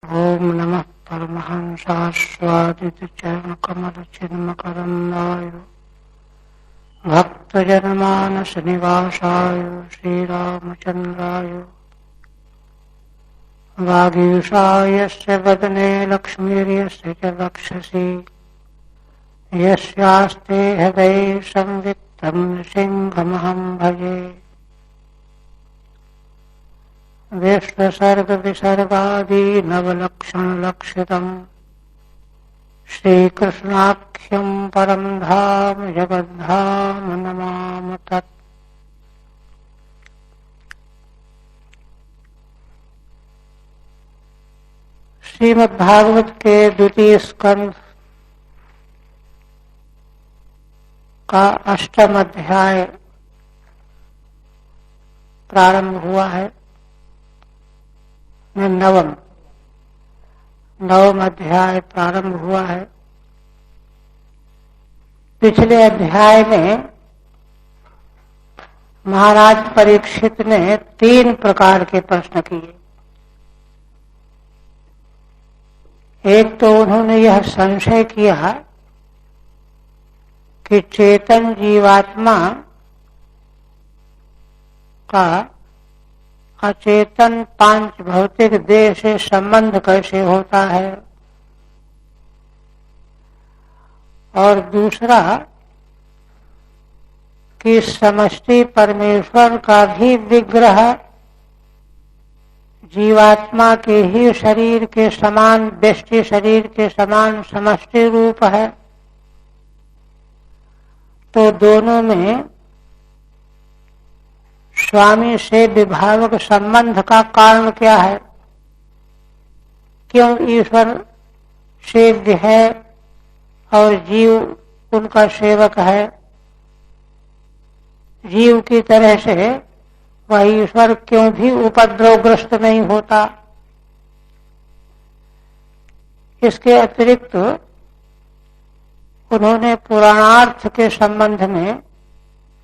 ओम नमः परमहंसास्वादितचरणकमलचिन्मकरन्दाय भक्तजनमानसनिवासाय श्रीरामचन्द्राय वागीशाय यस्य वदने लक्ष्मीर्यस्य च वक्षसि यस्यास्ते हृदये संवित्तं नृसिंहमहं भजे। विश्वसर्ग विसर्गादि नवलक्षण लक्षितम् श्रीकृष्णाख्यं परं धाम जगद्धाम नमामि तत्। श्रीमद्भागवत के द्वितीय स्कंध का 8वां अध्याय प्रारंभ हुआ है। नवम अध्याय प्रारंभ हुआ है। पिछले अध्याय में महाराज परीक्षित ने 3 प्रकार के प्रश्न किए। एक तो उन्होंने यह संशय किया कि चेतन जीवात्मा का अचेतन 5 भौतिक देह से संबंध कैसे होता है, और दूसरा कि समष्टि परमेश्वर का भी विग्रह जीवात्मा के ही शरीर के समान, व्यष्टि शरीर के समान समष्टि रूप है, तो दोनों में स्वामी से विभावक संबंध का कारण क्या है? क्यों ईश्वर सेव्य है और जीव उनका सेवक है? जीव की तरह से वह ईश्वर क्यों भी उपद्रवग्रस्त नहीं होता? इसके अतिरिक्त उन्होंने पुराणार्थ के संबंध में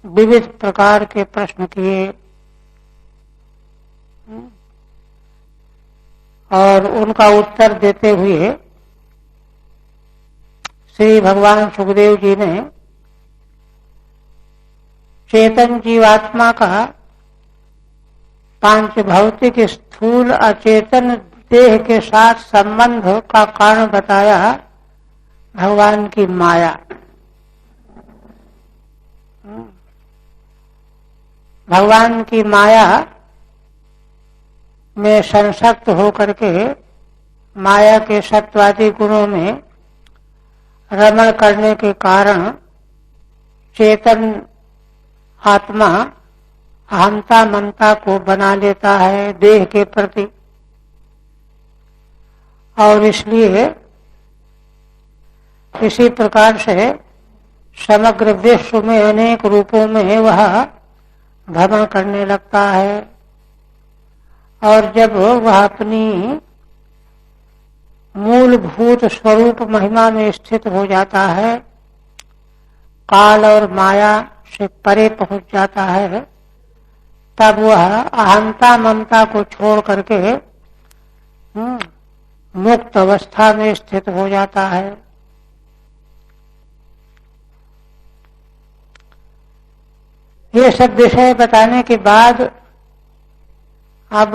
विविध प्रकार के प्रश्न किए और उनका उत्तर देते हुए श्री भगवान सुखदेव जी ने चेतन जीवात्मा का 5 भौतिक स्थूल अचेतन देह के साथ संबंध का कारण बताया भगवान की माया। भगवान की माया में संसक्त होकर के माया के सत्वादी गुणों में रमण करने के कारण चेतन आत्मा अहंता ममता को बना लेता है देह के प्रति, और इसलिए इसी प्रकार से समग्र विश्व में अनेक रूपों में वह भ्रमण करने लगता है। और जब वह अपनी मूलभूत स्वरूप महिमा में स्थित हो जाता है, काल और माया से परे पहुंच जाता है, तब वह अहंता ममता को छोड़ करके मुक्त अवस्था में स्थित हो जाता है। ये सब विषय बताने के बाद अब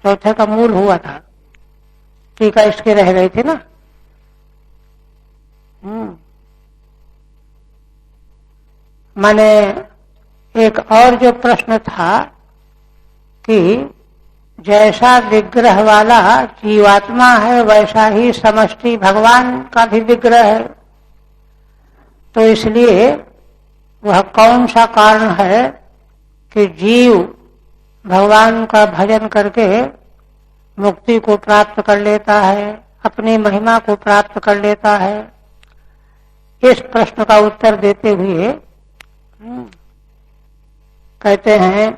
चौथे का मूल हुआ था। टीका इसके रह गई थी ना। माने एक और जो प्रश्न था कि जैसा विग्रह वाला जीवात्मा है वैसा ही समष्टि भगवान का भी विग्रह है, तो इसलिए वह कौन सा कारण है कि जीव भगवान का भजन करके मुक्ति को प्राप्त कर लेता है, अपनी महिमा को प्राप्त कर लेता है? इस प्रश्न का उत्तर देते हुए कहते हैं,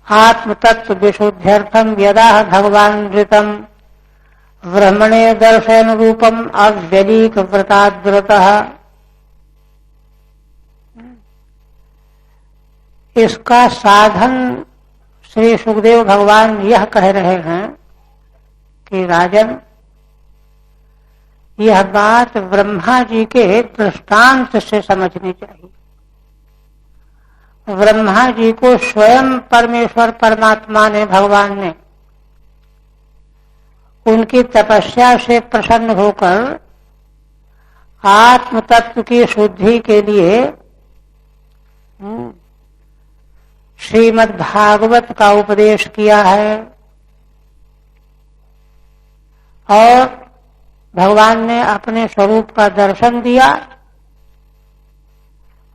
आत्म तत्व विशुद्ध्यर्थम यदा भगवान ऋतम ब्रह्मणे दर्शन रूपम अव्यलीक व्रताद्व्रतः। इसका साधन श्री सुखदेव भगवान यह कह रहे हैं कि राजन, यह बात ब्रह्मा जी के दृष्टांत से समझनी चाहिए। ब्रह्मा जी को स्वयं परमेश्वर परमात्मा ने, भगवान ने उनकी तपस्या से प्रसन्न होकर आत्म तत्व की शुद्धि के लिए श्रीमद् भागवत का उपदेश किया है। और भगवान ने अपने स्वरूप का दर्शन दिया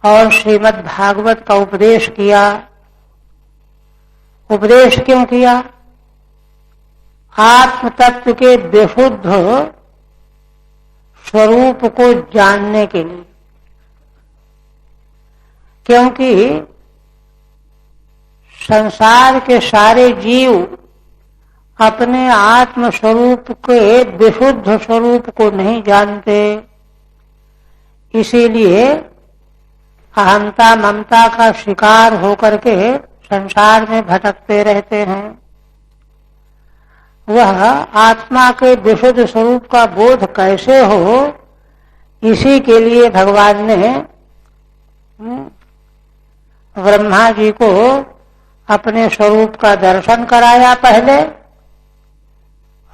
और श्रीमद् भागवत का उपदेश किया। उपदेश क्यों किया? आत्म तत्व के विशुद्ध स्वरूप को जानने के लिए। क्योंकि संसार के सारे जीव अपने आत्म स्वरूप के विशुद्ध स्वरूप को नहीं जानते, इसीलिए अहंता ममता का शिकार होकर के संसार में भटकते रहते हैं। वह आत्मा के विशुद्ध स्वरूप का बोध कैसे हो, इसी के लिए भगवान ने ब्रह्मा जी को अपने स्वरूप का दर्शन कराया पहले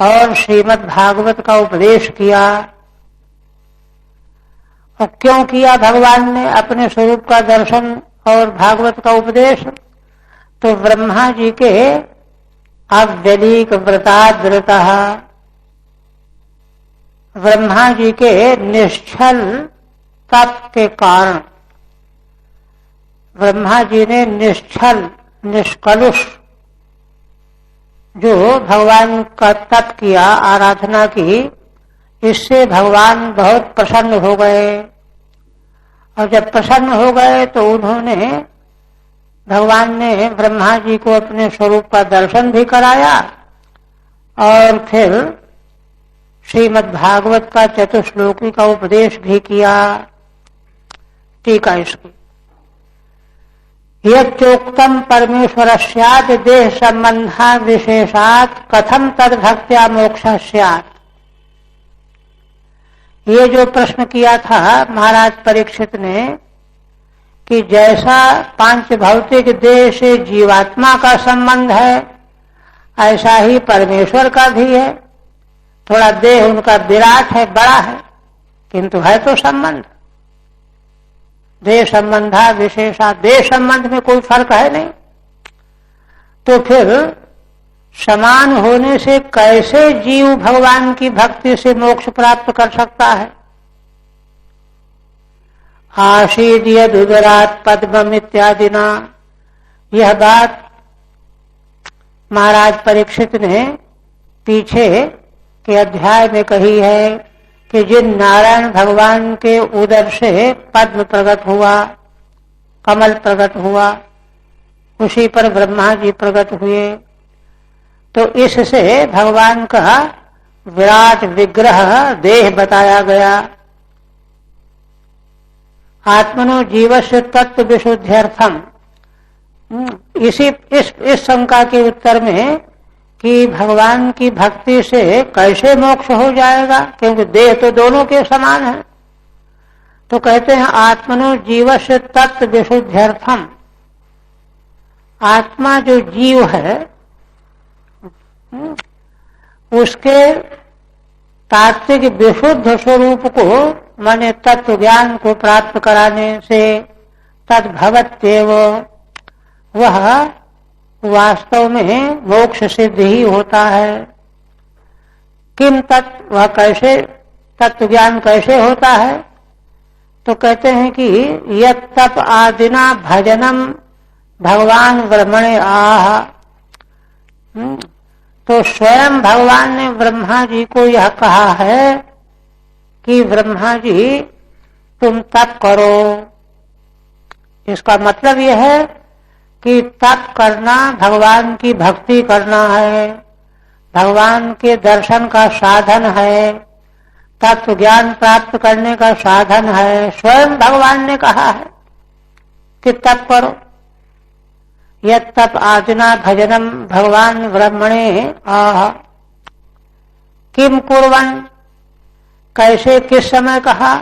और श्रीमद् भागवत का उपदेश किया। और क्यों किया भगवान ने अपने स्वरूप का दर्शन और भागवत का उपदेश? तो ब्रह्मा जी के अव्यलीक व्रताद्रतः, ब्रह्मा जी के निश्चल तप के कारण, ब्रह्मा जी ने निश्चल निष्कलुष जो भगवान का तप किया, आराधना की, इससे भगवान बहुत प्रसन्न हो गए। और जब प्रसन्न हो गए तो उन्होंने, भगवान ने ब्रह्मा जी को अपने स्वरूप का दर्शन भी कराया और फिर श्रीमद् भागवत का चतुश्लोकी का उपदेश भी किया। टीका इसकी, यच्चोक्तम परमेश्वरस्यात् देह संबंधा विशेषात् कथम तद भक्त्या मोक्षः स्यात्। ये जो प्रश्न किया था महाराज परीक्षित ने कि जैसा पांच भौतिक देह से जीवात्मा का संबंध है, ऐसा ही परमेश्वर का भी है। थोड़ा देह उनका विराट है, बड़ा है, किंतु है तो संबंध। देह संबंधा विशेषा, देह संबंध में कोई फर्क है नहीं। तो फिर समान होने से कैसे जीव भगवान की भक्ति से मोक्ष प्राप्त कर सकता है? आशीद यदुदरात पद्मम इत्यादिना, यह बात महाराज परीक्षित ने पीछे के अध्याय में कही है कि जिन नारायण भगवान के उदर से पद्म प्रकट हुआ, कमल प्रकट हुआ, उसी पर ब्रह्मा जी प्रकट हुए। तो इससे भगवान का विराट विग्रह देह बताया गया। आत्मनो जीवस्य तत्व विशुद्ध्यर्थम, इस शंका के उत्तर में कि भगवान की भक्ति से कैसे मोक्ष हो जाएगा, क्योंकि देह तो दोनों के समान है। तो कहते हैं आत्मनो जीवस्य तत्व विशुद्ध्यर्थम, आत्मा जो जीव है उसके तात्विक विशुद्ध स्वरूप को, माने तत्व ज्ञान को प्राप्त कराने से तद्भवत्येव, वह वास्तव में मोक्ष सिद्ध ही होता है। किम तत्व, वह कैसे तत्व ज्ञान कैसे होता है? तो कहते हैं कि यत् तप आदिना भजनम भगवान ब्रह्मणे आह। तो स्वयं भगवान ने ब्रह्मा जी को यह कहा है कि ब्रह्मा जी तुम तप करो। इसका मतलब यह है कि तप करना भगवान की भक्ति करना है, भगवान के दर्शन का साधन है, तत्व ज्ञान प्राप्त करने का साधन है। स्वयं भगवान ने कहा है कि तप करो। यत् तप आजना भजनम भगवान ब्रह्मणे आह किम कुर्वन्, कैसे किस समय कहा,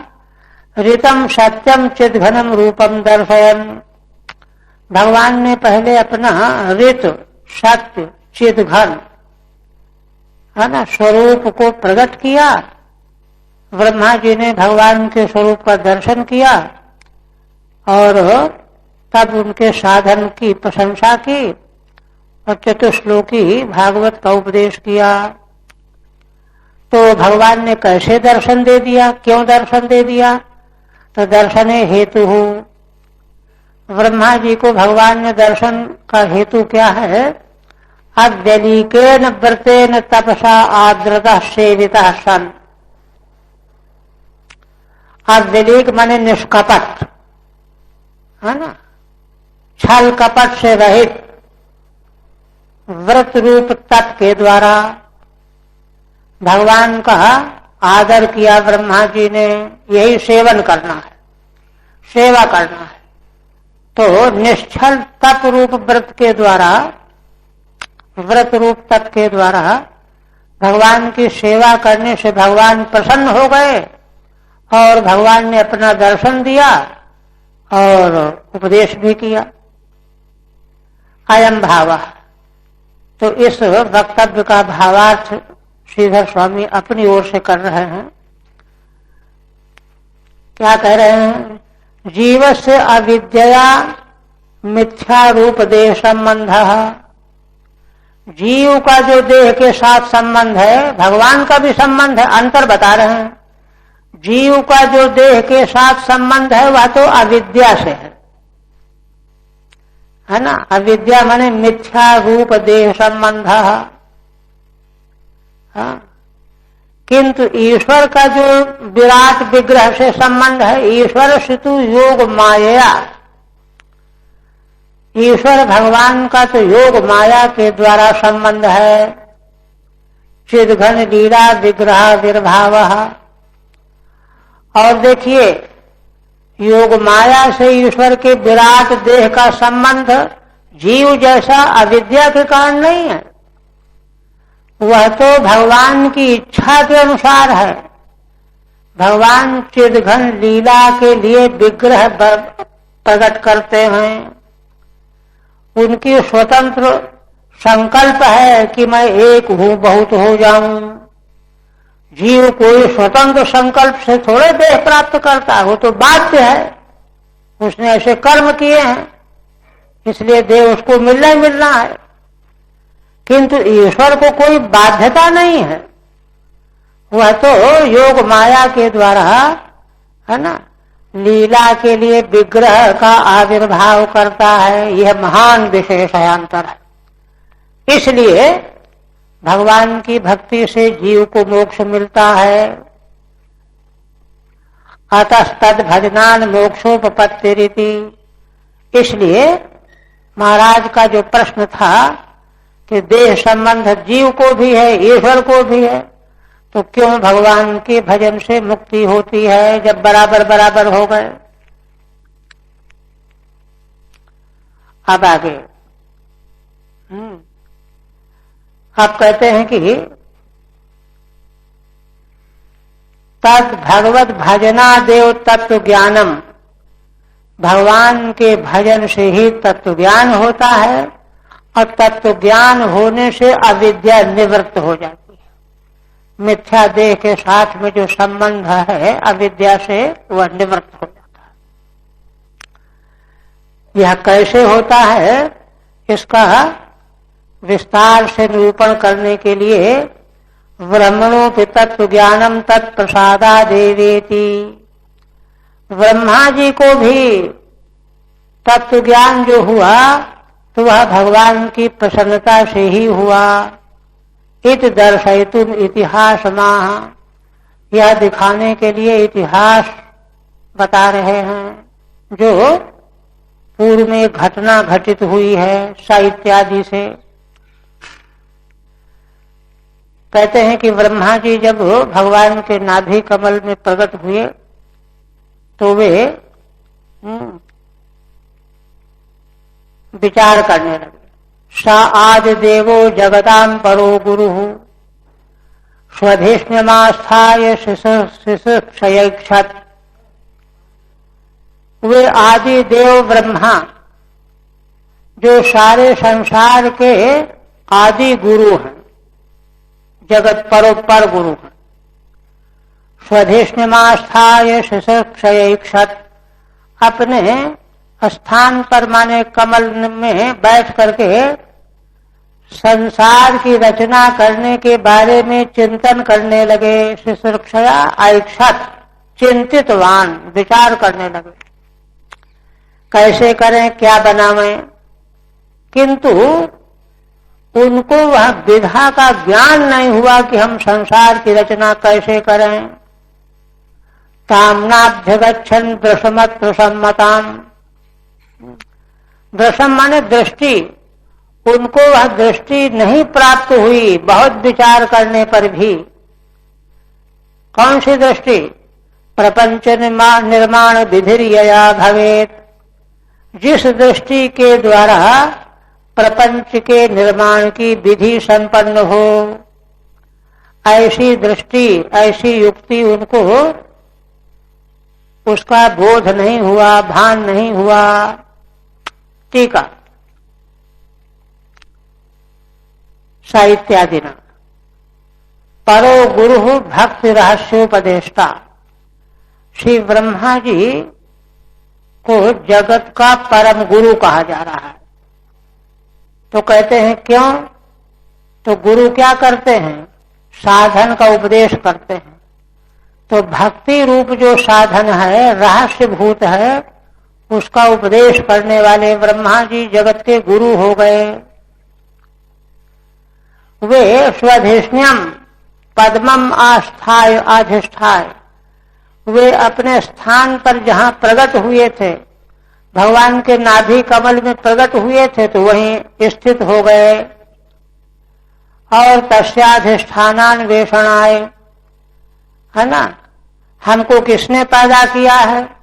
ऋतम सत्यम चिद्घनम रूपम दर्शयन, भगवान ने पहले अपना ऋत सत्य चिद्घन है ना स्वरूप को प्रकट किया। ब्रह्मा जी ने भगवान के स्वरूप का दर्शन किया और तब उनके साधन की प्रशंसा की और चतुश्लोकी भागवत का उपदेश किया। तो भगवान ने कैसे दर्शन दे दिया, क्यों दर्शन दे दिया, तो दर्शने हेतु हो। ब्रह्मा जी को भगवान ने दर्शन का हेतु क्या है, अद्यलीकेन व्रतेन तपसा आर्द्रता सेविता सन। अद्यलीक माने निष्कपट है ना, छल कपट से रहित व्रत रूप तप के द्वारा भगवान का आदर किया ब्रह्मा जी ने। यही सेवन करना है, सेवा करना है। तो निश्चल तप रूप व्रत के द्वारा, व्रत रूप तप के द्वारा भगवान की सेवा करने से भगवान प्रसन्न हो गए और भगवान ने अपना दर्शन दिया और उपदेश भी किया। अयम भाव, तो इस वक्तव्य का भावार्थ श्रीधर स्वामी अपनी ओर से कर रहे हैं। क्या कह रहे हैं, जीव से अविद्या मिथ्या रूप देह संबंध, जीव का जो देह के साथ संबंध है, भगवान का भी संबंध है, अंतर बता रहे हैं। जीव का जो देह के साथ संबंध है वह तो अविद्या से है ना, अविद्या माने मिथ्या रूप देह संबंध। किंतु ईश्वर का जो विराट विग्रह से संबंध है, ईश्वर सितु योग माया, ईश्वर भगवान का तो योग माया के द्वारा संबंध है। चिद्घन लीला विग्रह विर्भाव, और देखिए योग माया से ईश्वर के विराट देह का संबंध जीव जैसा अविद्या के कारण नहीं है, वह तो भगवान की इच्छा के अनुसार है। भगवान चिद्घन लीला के लिए विग्रह प्रकट करते हैं, उनकी स्वतंत्र संकल्प है कि मैं एक हूं बहुत हो जाऊं। जीव कोई स्वतंत्र संकल्प से थोड़े देह प्राप्त करता, वो तो बाध्य है, उसने ऐसे कर्म किए हैं इसलिए देह उसको मिलना है। किंतु ईश्वर को कोई बाध्यता नहीं है, वह तो योग माया के द्वारा है ना लीला के लिए विग्रह का आविर्भाव करता है। यह महान विशेष है, अंतर है। इसलिए भगवान की भक्ति से जीव को मोक्ष मिलता है। अतस्तद भजनान मोक्षोपपत्तिरिति, इसलिए महाराज का जो प्रश्न था कि देह संबंध जीव को भी है ईश्वर को भी है, तो क्यों भगवान के भजन से मुक्ति होती है जब बराबर बराबर हो गए। अब आगे आप कहते हैं कि तद भगवत भजना देव तत्व ज्ञानम, भगवान के भजन से ही तत्व ज्ञान होता है और तत्व ज्ञान होने से अविद्या निवृत्त हो जाती है। मिथ्या देह के साथ में जो संबंध है अविद्या से वह निवृत्त हो जाता है। यह कैसे होता है, इसका विस्तार से निरूपण करने के लिए ब्रह्मणोपि तत्व ज्ञानम तत्प्रसादा देवेति, ब्रह्मा जी को भी तत्व ज्ञान जो हुआ तो वह भगवान की प्रसन्नता से ही हुआ। इत दर्शयितुम इतिहास माह, यह दिखाने के लिए इतिहास बता रहे हैं जो पूर्व में घटना घटित हुई है साहित्यादि से। कहते हैं कि ब्रह्मा जी जब भगवान के नाभि कमल में प्रकट हुए तो वे विचार करने लगे। स आदि देवो जगतां परो गुरु स्वधिष्ण्यमास्थाय शिशुक्षयक्षत। वे आदि देव ब्रह्मा जो सारे संसार के आदि गुरु हैं, जगत परोपर गुरु हैं। स्वधिष्ण्यमास्थाय शिशुक्षयक्षत, अपने स्थान पर माने कमल में बैठ करके संसार की रचना करने के बारे में चिंतन करने लगे। शिशुक्षया ऐक्षत, चिंतितवान, विचार करने लगे कैसे करें, क्या बनावें। किंतु उनको वह विधा का ज्ञान नहीं हुआ कि हम संसार की रचना कैसे करें। ताम्नाभ्यगच्छन् दृशमत्र सम्मताम्, दृशम माने दृष्टि, उनको वह दृष्टि नहीं प्राप्त हुई बहुत विचार करने पर भी। कौन सी दृष्टि? प्रपंच निर्माण विधिर्यया भवेत, जिस दृष्टि के द्वारा प्रपंच के निर्माण की विधि संपन्न हो, ऐसी दृष्टि, ऐसी युक्ति उनको उसका बोध नहीं हुआ, भान नहीं हुआ। टीका साहित्यादि न परो गुरु भक्ति रहस्योपदेष्टा। श्री ब्रह्मा जी को जगत का परम गुरु कहा जा रहा है। तो कहते हैं क्यों? तो गुरु क्या करते हैं? साधन का उपदेश करते हैं। तो भक्ति रूप जो साधन है, रहस्य भूत है, उसका उपदेश करने वाले ब्रह्मा जी जगत के गुरु हो गए। वे स्वधिष्ण्यम पद्मम आस्थाय अधिष्ठाय, वे अपने स्थान पर जहां प्रकट हुए थे, भगवान के नाभि कमल में प्रकट हुए थे, तो वहीं स्थित हो गए। और तस्याधिष्ठानान्वेषणाय, है ना, हमको किसने पैदा किया है?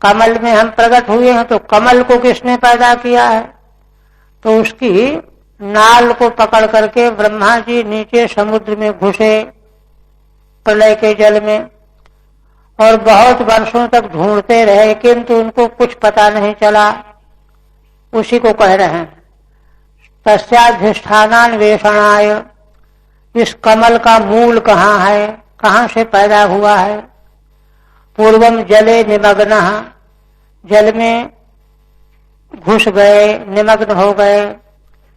कमल में हम प्रकट हुए हैं, तो कमल को किसने पैदा किया है? तो उसकी नाल को पकड़ करके ब्रह्मा जी नीचे समुद्र में घुसे प्रलय के जल में, और बहुत वर्षों तक ढूंढते रहे, किंतु उनको कुछ पता नहीं चला। उसी को कह रहे हैं तस्याधिष्ठानान्वेषणाय, इस कमल का मूल कहाँ है, कहाँ से पैदा हुआ है। पूर्वम जले निमग्नः, जल में घुस गए, निमग्न हो गए,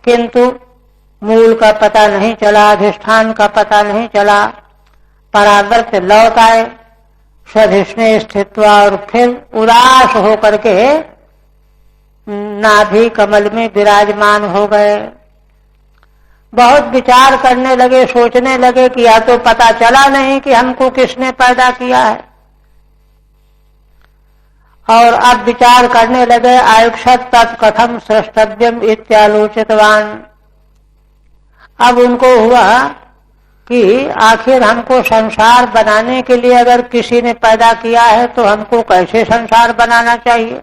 किंतु मूल का पता नहीं चला, अधिष्ठान का पता नहीं चला। परावर्त लौट आए स्वधिष्णे स्थित्वा, और फिर उदास होकर के नाभि कमल में विराजमान हो गए। बहुत विचार करने लगे, सोचने लगे कि या तो पता चला नहीं कि हमको किसने पैदा किया है, और अब विचार करने लगे आयुक्षत तत्कथम स्रष्टव्यम इत्यालोचितवान। अब उनको हुआ कि आखिर हमको संसार बनाने के लिए अगर किसी ने पैदा किया है, तो हमको कैसे संसार बनाना चाहिए,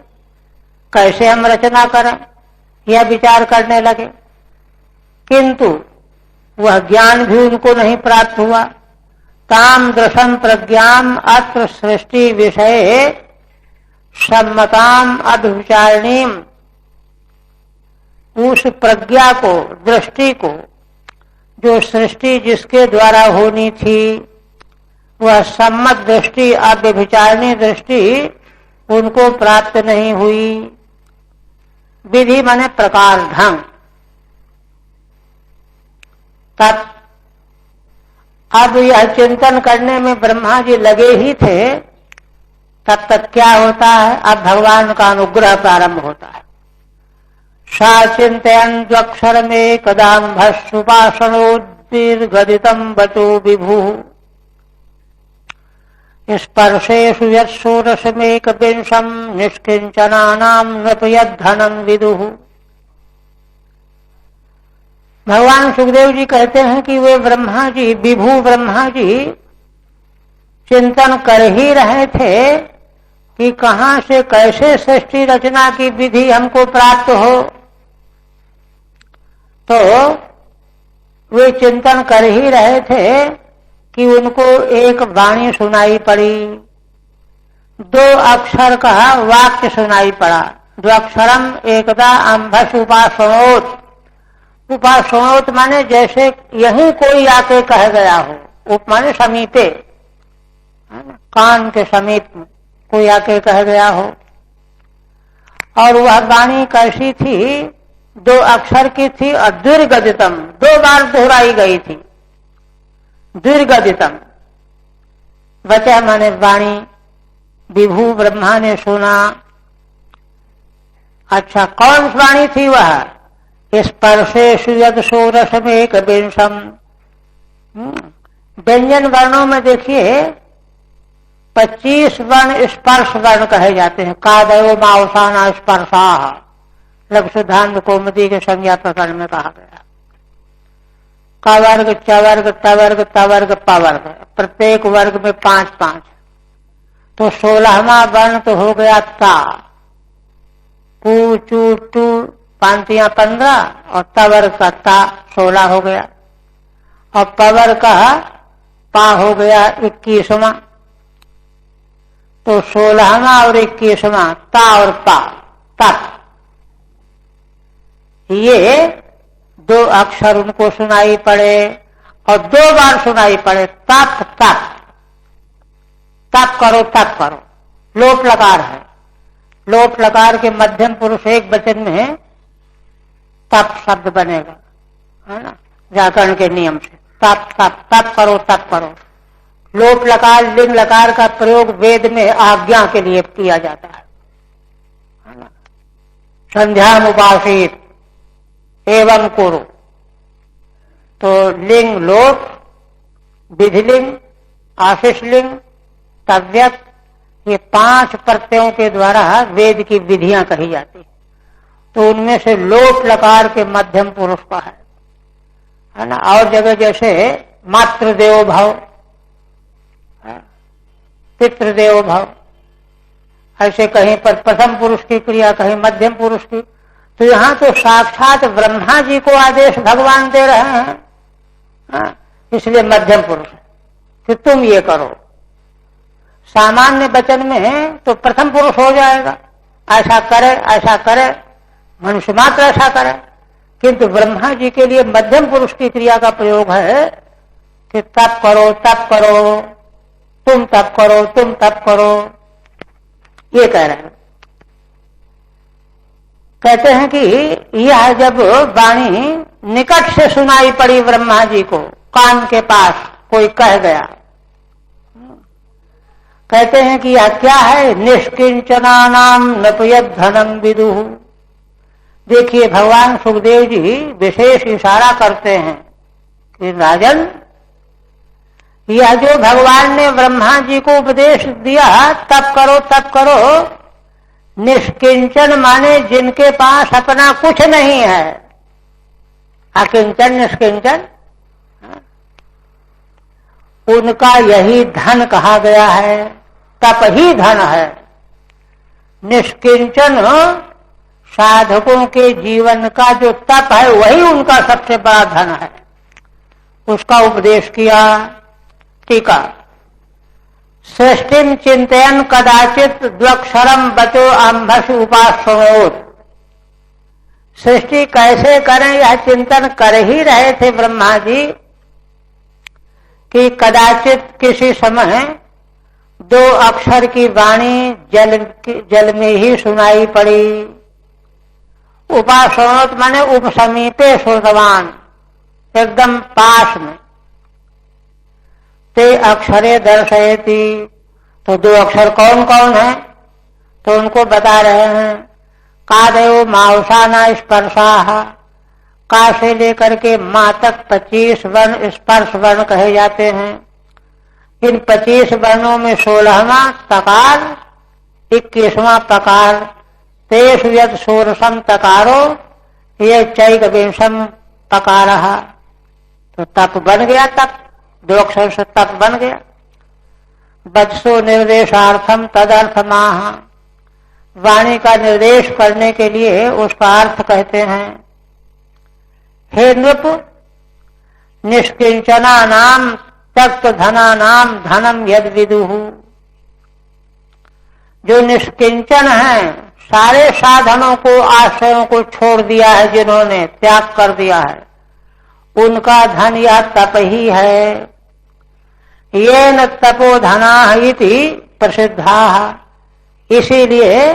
कैसे हम रचना करें, यह विचार करने लगे। किंतु वह ज्ञान भी उनको नहीं प्राप्त हुआ। ताम दृशम प्रज्ञाम अत्र सृष्टि विषये सम्मताम अभिचारिणीम, उस प्रज्ञा को, दृष्टि को, जो सृष्टि जिसके द्वारा होनी थी, वह सम्मत दृष्टि, अव्यभिचारिणी दृष्टि उनको प्राप्त नहीं हुई। विधि माने प्रकार, ढंग। तब अब यह चिंतन करने में ब्रह्मा जी लगे ही थे, तब तक क्या होता है? अब भगवान का अनुग्रह प्रारंभ होता है। सा चिंतयन् द्वक्षर में कदाम्भुपासनोदीर्घदितम बचो विभु स्पर्शेषु यत्षोडशमेक विंशम निष्किंचनानां नृपयद्धनं विदुः। भगवान सुखदेव जी कहते हैं कि वे ब्रह्मा जी, विभु ब्रह्मा जी चिंतन कर ही रहे थे कि कहां से कैसे सृष्टि रचना की विधि हमको प्राप्त हो। तो वे चिंतन कर ही रहे थे कि उनको एक वाणी सुनाई पड़ी, 2 अक्षर का वाक्य सुनाई पड़ा। द्वक्षरम एकदा अम्भस उपासनोत। उपासनोत माने जैसे यहीं कोई आके कह गया हो, उप माने समीपे, कान के समीप कोई आके कह गया हो। और वह वाणी कैसी थी? 2 अक्षर की थी और दीर्घदितम, 2 बार दोहराई गई थी। दीर्घदितम वचः माने वाणी, विभु ब्रह्मा ने सुना। अच्छा, कौन वाणी थी वह? स्पर्शेषु यद षोडश में एक विंशम। व्यंजन वर्णों में देखिए 25 वर्ण स्पर्श वर्ण कहे जाते हैं। कादयो मावसाना स्पर्शा, लघुसिद्धांत कौमुदी के संज्ञा प्रकरण में कहा गया। कवर्ग, चवर्ग, तवर्ग, तवर्ग, पवर्ग, प्रत्येक वर्ग में 5-5, तो 16वां वर्ण तो हो गया ता। पू चू टू पांतियां 15 और तवर्ग का ता 16 हो गया। और पवर्ग का पा हो गया 21वां, तो 16वां और 21वां ता और पा, तप। ये 2 अक्षर उनको सुनाई पड़े और 2 बार सुनाई पड़े। तप तप, तप करो तप करो। लोट लकार है, लोट लकार के मध्यम पुरुष एक वचन में तप शब्द बनेगा, है ना, व्याकरण के नियम से। तप तप, तप करो तप करो। लोट लकार लिंग लकार का प्रयोग वेद में आज्ञा के लिए किया जाता है ना। संध्या उपासित एवं कुरु, तो लिंग लोट, विधिलिंग, आशीष लिंग, तव्यक, ये 5 प्रत्ययों के द्वारा वेद की विधियां कही जाती है। तो उनमें से लोट लकार के मध्यम पुरुष का है ना। और जगह जैसे मातृदेव भव, पितृदेव भव, ऐसे कहीं पर प्रथम पुरुष की क्रिया, कहीं मध्यम पुरुष की। तो यहां तो साक्षात ब्रह्मा जी को आदेश भगवान दे रहे हैं, इसलिए मध्यम पुरुष कि तुम ये करो। सामान्य वचन में तो प्रथम पुरुष हो जाएगा, ऐसा करे ऐसा करे, मनुष्य मात्र ऐसा करे। किंतु ब्रह्मा जी के लिए मध्यम पुरुष की क्रिया का प्रयोग है कि तप करो तप करो, तुम तप करो तुम तप करो, ये कह रहे हैं। कहते हैं कि यह जब वाणी निकट से सुनाई पड़ी ब्रह्मा जी को, कान के पास कोई कह गया, कहते हैं कि यह क्या है? निष्किंचना नाम नपयत धनम विदुः। देखिए भगवान सुखदेव जी विशेष इशारा करते हैं कि राजन, यह जो भगवान ने ब्रह्मा जी को उपदेश दिया तप करो तप करो, निष्किंचन माने जिनके पास अपना कुछ नहीं है। अकिंचन निष्किंचन, उनका यही धन कहा गया है। तप ही धन है। निष्किंचन साधकों के जीवन का जो तप है वही उनका सबसे बड़ा धन है। उसका उपदेश किया। टीका, सृष्टिम चिंतयन कदाचित द्वक्षरम बचो अम्भस उपासनोत। सृष्टि कैसे करें यह चिंतन कर ही रहे थे ब्रह्मा जी कि कदाचित किसी समय 2 अक्षर की वाणी जल में ही सुनाई पड़ी। उपासनोत माने उपसमीपे श्रुतवान, एकदम पास में। ते अक्षरे दर्शयति, तो 2 अक्षर कौन कौन है? तो उनको बता रहे हैं। कादयो मावसाना स्पर्शाः, का से लेकर के मां तक 25 वर्ण स्पर्श वर्ण कहे जाते हैं। इन 25 वर्णों में 16वां तकार, 21वां पकार, तेषु यद षोडशम तकारो, ये चैकविंशम पकारः। तो तप बन गया। तप 2 अक्षर से तप बन गया। वचसो निर्देशार्थम तदर्थमाह, वाणी का निर्देश करने के लिए उसका अर्थ कहते हैं। हे नृप, निष्किंचना नाम त्यक्त धना नाम धनम यद विदुः, जो निष्किंचन है, सारे साधनों को आश्रयों को छोड़ दिया है, जिन्होंने त्याग कर दिया है, उनका धन यह तप ही है। ये न तपोधना इति प्रसिद्धा, इसीलिए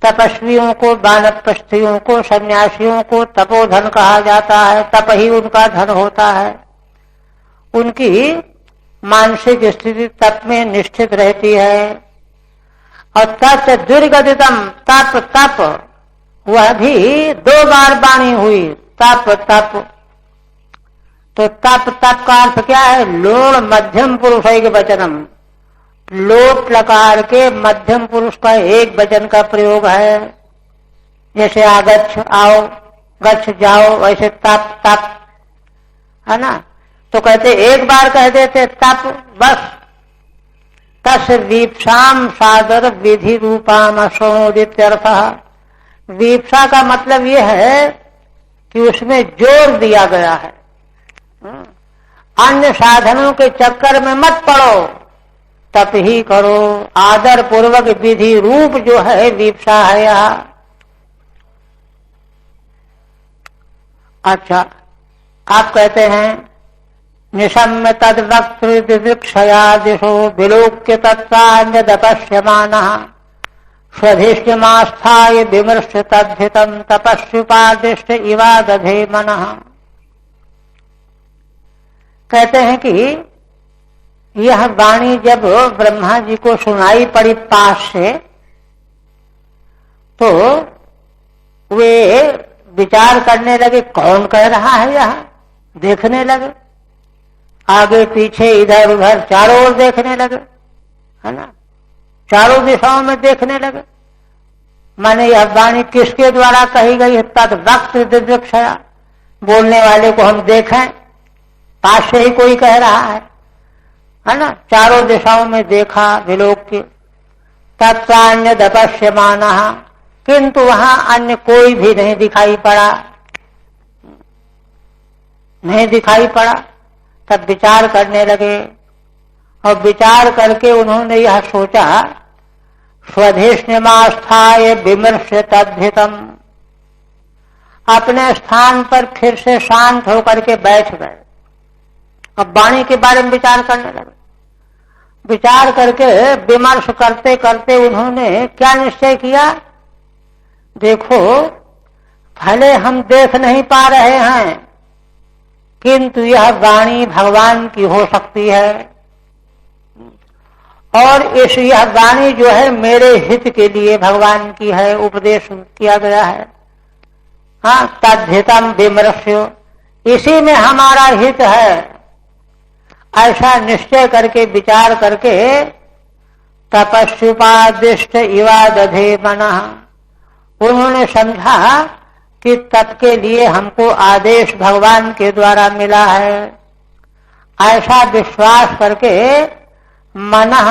तपस्वियों को, वानप्रस्थियों को, सन्यासियों को तपोधन कहा जाता है। तप ही उनका धन होता है। उनकी मानसिक स्थिति तप में निश्चित रहती है। और तत् दुर्गदितम, तप तप, वह भी 2 बार वाणी हुई, तप तप। तो तप तप का अर्थ क्या है? लोण मध्यम पुरुष एक वचनम, लोट लकार के मध्यम पुरुष का एक वचन का प्रयोग है। जैसे आगच्छ आओ, गच्छ जाओ, वैसे तप तप, है ना। तो कहते एक बार कह देते तप बस। तस् वीप्साम सादर विधि रूपाम असोदित्यर्थः। वीप्सा का मतलब यह है कि उसमें जोर दिया गया है। अन्य साधनों के चक्कर में मत पड़ो, तप ही करो। आदर पूर्वक विधि रूप जो है वीप्सा है यह। अच्छा, आप कहते हैं निशम्य तद वक्तृक्षया दिशो विलोक्य तत्सान्यदपश्यमानः स्वधिष्ठिमास्थाय विमृश्य तद्धितं तपस्युपादिष्ट इवा दधे मनः। कहते हैं कि यह वाणी जब ब्रह्मा जी को सुनाई पड़ी पास से, तो वे विचार करने लगे कौन कह रहा है यह। देखने लगे आगे पीछे इधर उधर चारों ओर देखने लगे, है ना। चारों दिशाओं में देखने लगे। माने यह वाणी किसके द्वारा कही गई है? तद वक्त दिव्यक्षया, बोलने वाले को हम देखें, पास से ही कोई कह रहा है ना। चारों दिशाओं में देखा विलोक्य, तत्सान्यदपश्यमानः, किंतु वहां अन्य कोई भी नहीं दिखाई पड़ा, नहीं दिखाई पड़ा। तब विचार करने लगे और विचार करके उन्होंने यह सोचा स्वधिष्ठिमास्थाय विमर्श्य तद्धितम, अपने स्थान पर फिर से शांत होकर के बैठ गए। अब वाणी के बारे में विचार करने लगे। विचार करके विमर्श करते करते उन्होंने क्या निश्चय किया? देखो, भले हम देख नहीं पा रहे हैं, किंतु यह वाणी भगवान की हो सकती है। और यह वाणी जो है मेरे हित के लिए भगवान की है, उपदेश किया गया है। हाँ, तद्धितम विमर्श्य, इसी में हमारा हित है, ऐसा निश्चय करके विचार करके तपस्युपादिष्ट इवा दधे मनः, उन्होंने समझा कि तप के लिए हमको आदेश भगवान के द्वारा मिला है। ऐसा विश्वास करके मनः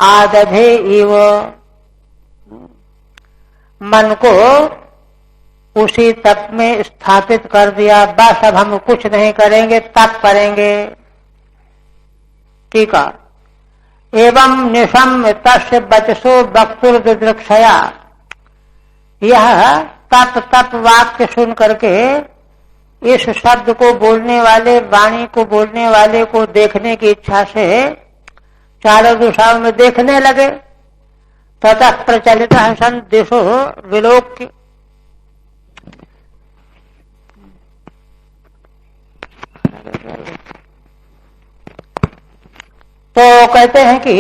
आदधे इव, मन को उसी तप में स्थापित कर दिया। बस अब हम कुछ नहीं करेंगे, तप करेंगे। ठीक है। एवं निशम्य तस्य बचसो वक्तुर्दृक्षया, यह तप तप वाक्य सुन करके इस शब्द को बोलने वाले, वाणी को बोलने वाले को देखने की इच्छा से चारों दिशाओं में देखने लगे। ततः प्रचलित सन दिशो विलोक्य, तो कहते हैं कि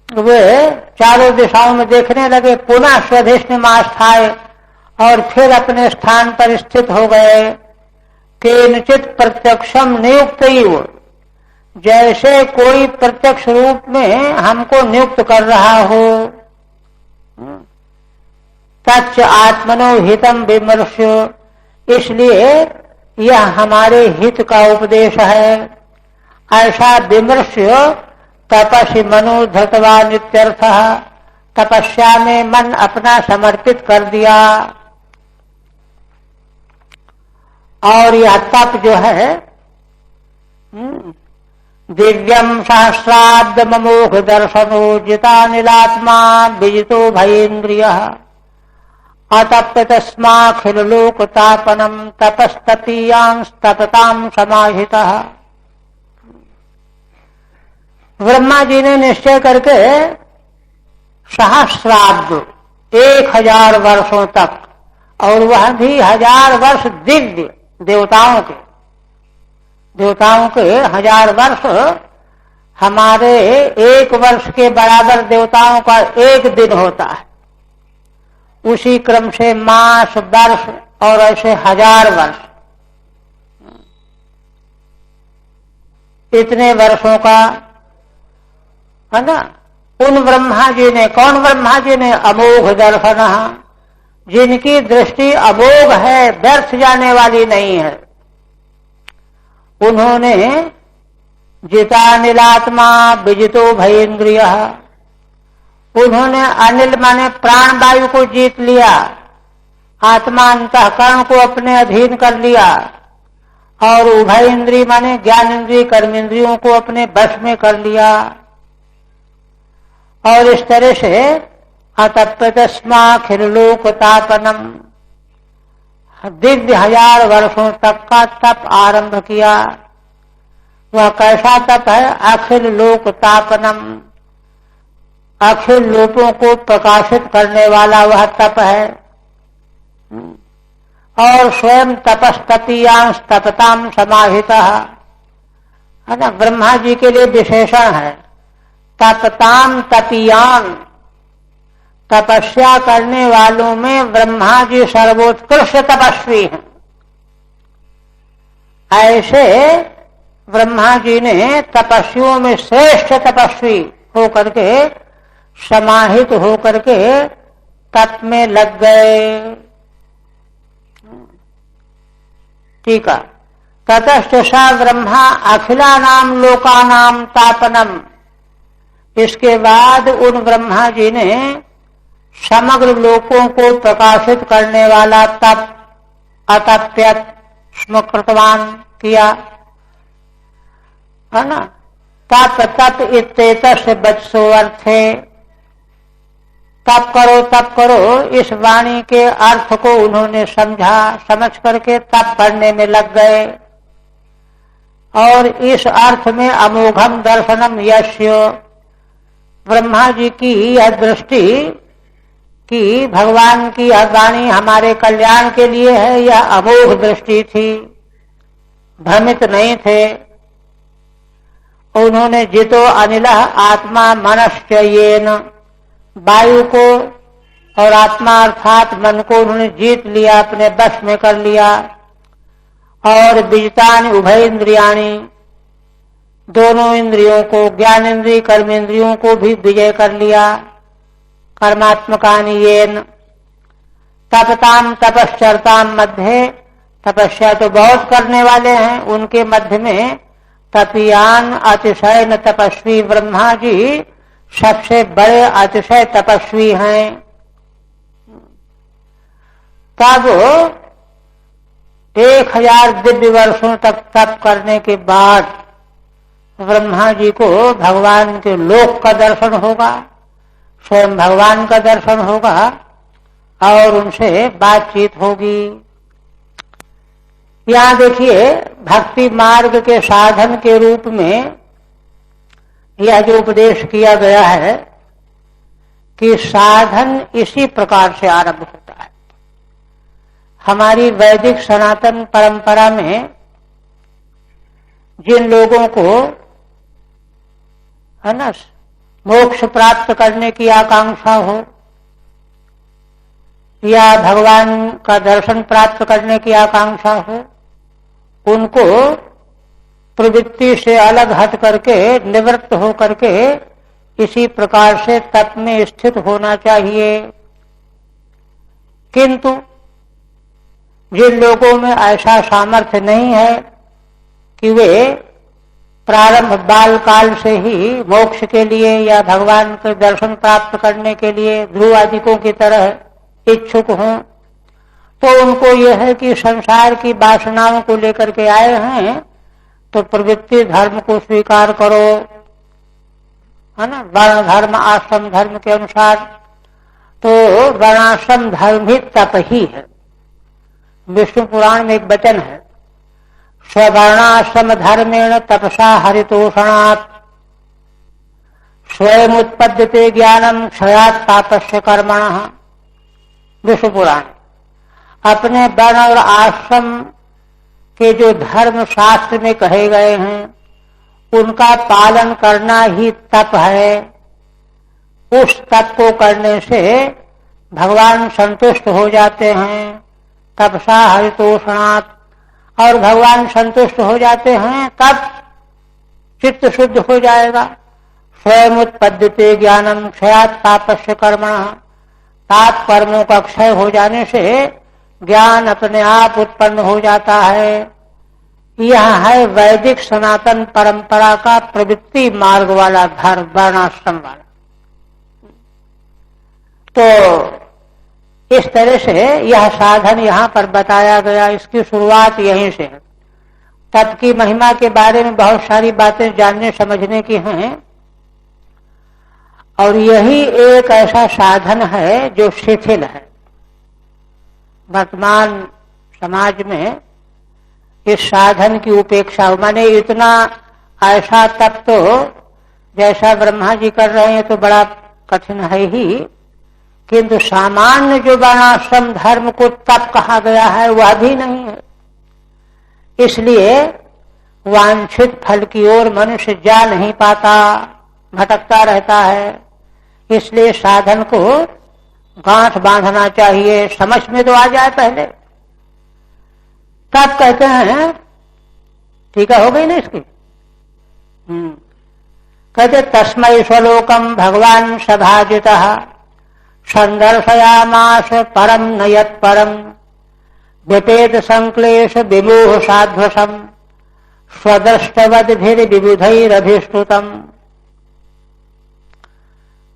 वे चारों दिशाओं में देखने लगे। पुनः स्वधिष्ठिमास्थाय, और फिर अपने स्थान पर स्थित हो गए। केनचित प्रत्यक्षम नियुक्त, जैसे कोई प्रत्यक्ष रूप में हमको नियुक्त कर रहा हो। तच्च आत्मनो हितम विमर्श्य, इसलिए यह हमारे हित का उपदेश है। ऐसा विमर्श्य तपस्वी मनो धृतवा नित्यर्थः, तपस्या में मन अपना समर्पित कर दिया। और यह तप जो है दिव्यम सहस्राब्द ममोघ दर्शनो जितानिलात्मा विजितो भयेन्द्रिय अतप्य तस्माखिल लोकतापनम तपस्तपीयांस्तपताम समाहितः। ब्रह्मा जी ने निश्चय करके सहस्राब्द 1000 वर्षों तक, और वह भी 1000 वर्ष दिव्य देवताओं के 1000 वर्ष हमारे 1 वर्ष के बराबर देवताओं का 1 दिन होता है। उसी क्रम से मास, वर्ष और ऐसे 1000 वर्ष, इतने वर्षों का है ना। उन ब्रह्मा जी ने, कौन ब्रह्मा जी ने? अमोघ दर्शन, जिनकी दृष्टि अमोघ है, व्यर्थ जाने वाली नहीं है। उन्होंने जितानिलात्मा विजितो भयेन्द्रिय, उन्होंने अनिल माने प्राण वायु को जीत लिया, आत्मा अंतःकरण को अपने अधीन कर लिया, और उभय इंद्रिय माने ज्ञान इंद्रिय कर्मेंद्रियों को अपने वश में कर लिया। और इस तरह से अतप्यतस्माखिल लोकतापनम, दिव्य 1000 वर्षों तक का तप आरंभ किया। वह कैसा तप है? अखिल लोकतापनम, अखिल लोकों को प्रकाशित करने वाला वह तप है। और स्वयं तपस्तपीयांश तपताम समाहितः, है ना। ब्रह्मा जी के लिए विशेषण है तपताम तपीयान, तपस्या करने वालों में ब्रह्मा जी सर्वोत्कृष्ट तपस्वी हैं। ऐसे ब्रह्मा जी ने तपस्वियों में श्रेष्ठ तपस्वी होकर के, समाहित होकर के तप में लग गए। ठीक है। ततश्च स ब्रह्मा अखिलानाम लोकानाम तापनम, इसके बाद उन ब्रह्मा जी ने समग्र लोकों को प्रकाशित करने वाला तप अतप्यत स्मकृतवान किया, है ना। तप तप इत्येतस्य वचसो अर्थे, तप करो इस वाणी के अर्थ को उन्होंने समझा, समझ करके तप करने में लग गए। और इस अर्थ में अमोघम दर्शनम यस्य, ब्रह्मा जी की यह दृष्टि कि भगवान की यह वाणी हमारे कल्याण के लिए है, यह अमोघ दृष्टि थी, भ्रमित नहीं थे। उन्होंने जितो अनिल आत्मा मनश्चयेन, वायु को और आत्मा अर्थात मन को उन्होंने जीत लिया, अपने वश में कर लिया। और विजितानि उभय इंद्रियाणि, दोनों इंद्रियों को, ज्ञान इंद्रिय कर्मेंद्रियों को भी विजय कर लिया। कर्मात्मकानि येन तपताम तपश्चरताम मध्य, तपस्या तो बहुत करने वाले हैं, उनके मध्य में तपीयान अतिशय न तपस्वी ब्रह्मा जी सबसे बड़े अतिशय तपस्वी हैं। तब 1000 दिव्य वर्षों तक तप करने के बाद ब्रह्मा जी को भगवान के लोक का दर्शन होगा, स्वयं भगवान का दर्शन होगा और उनसे बातचीत होगी। यहां देखिए, भक्ति मार्ग के साधन के रूप में यह जो उपदेश किया गया है कि साधन इसी प्रकार से आरंभ होता है। हमारी वैदिक सनातन परंपरा में जिन लोगों को, है ना, मोक्ष प्राप्त करने की आकांक्षा हो या भगवान का दर्शन प्राप्त करने की आकांक्षा हो, उनको प्रवृत्ति से अलग हट करके, निवृत्त हो करके इसी प्रकार से तप में स्थित होना चाहिए। किंतु जिन लोगों में ऐसा सामर्थ्य नहीं है कि वे प्रारंभ बाल काल से ही मोक्ष के लिए या भगवान के दर्शन प्राप्त करने के लिए ध्रुव आदिकों की तरह इच्छुक हों, तो उनको यह है कि संसार की वासनाओं को लेकर के आए हैं, तो प्रवृत्ति धर्म को स्वीकार करो, है ना, वर्ण धर्म आश्रम धर्म के अनुसार। तो वर्णाश्रम धर्म ही तप ही है। विष्णु पुराण में एक वचन है, स्वर्णाश्रम धर्मेण तपसा हरितोषणात् स्वयं उत्पद्यते ज्ञानम क्षयात् तापस्य कर्मणः। विष्णु पुराण अपने वर्ण और आश्रम के जो धर्म शास्त्र में कहे गए हैं उनका पालन करना ही तप है। उस तप को करने से भगवान संतुष्ट हो जाते हैं, तपसा हरितोषणात्, और भगवान संतुष्ट हो जाते हैं तब चित्त शुद्ध हो जाएगा। स्वयं उत्पद्यते ज्ञानम क्षयात् तापस्य कर्मणः, पाप कर्मों का क्षय हो जाने से ज्ञान अपने आप उत्पन्न हो जाता है। यह है वैदिक सनातन परंपरा का प्रवृत्ति मार्ग वाला धर्म, वर्णाश्रम वाला। तो इस तरह से यह साधन यहाँ पर बताया गया। इसकी शुरुआत यहीं से है। तप की महिमा के बारे में बहुत सारी बातें जानने समझने की हैं, और यही एक ऐसा साधन है जो शिथिल है। वर्तमान समाज में इस साधन की उपेक्षा, माने इतना ऐसा तप तो जैसा ब्रह्मा जी कर रहे हैं तो बड़ा कठिन है ही, किंतु सामान्य जो वर्णाश्रम धर्म को तप कहा गया है वह भी नहीं है। इसलिए वांछित फल की ओर मनुष्य जा नहीं पाता, भटकता रहता है। इसलिए साधन को गांठ बांधना चाहिए, समझ में तो आ जाए पहले, तब कहते हैं। ठीक है, हो गई ना इसकी। कहते तस्मै स्वलोकम भगवान सभाजितः संदर्शयामास परम नयत परम व्यपेत संक्लेश विमोह साध्वसम स्वदृष्टवद्भिर्विबुधैरभिष्टुतम।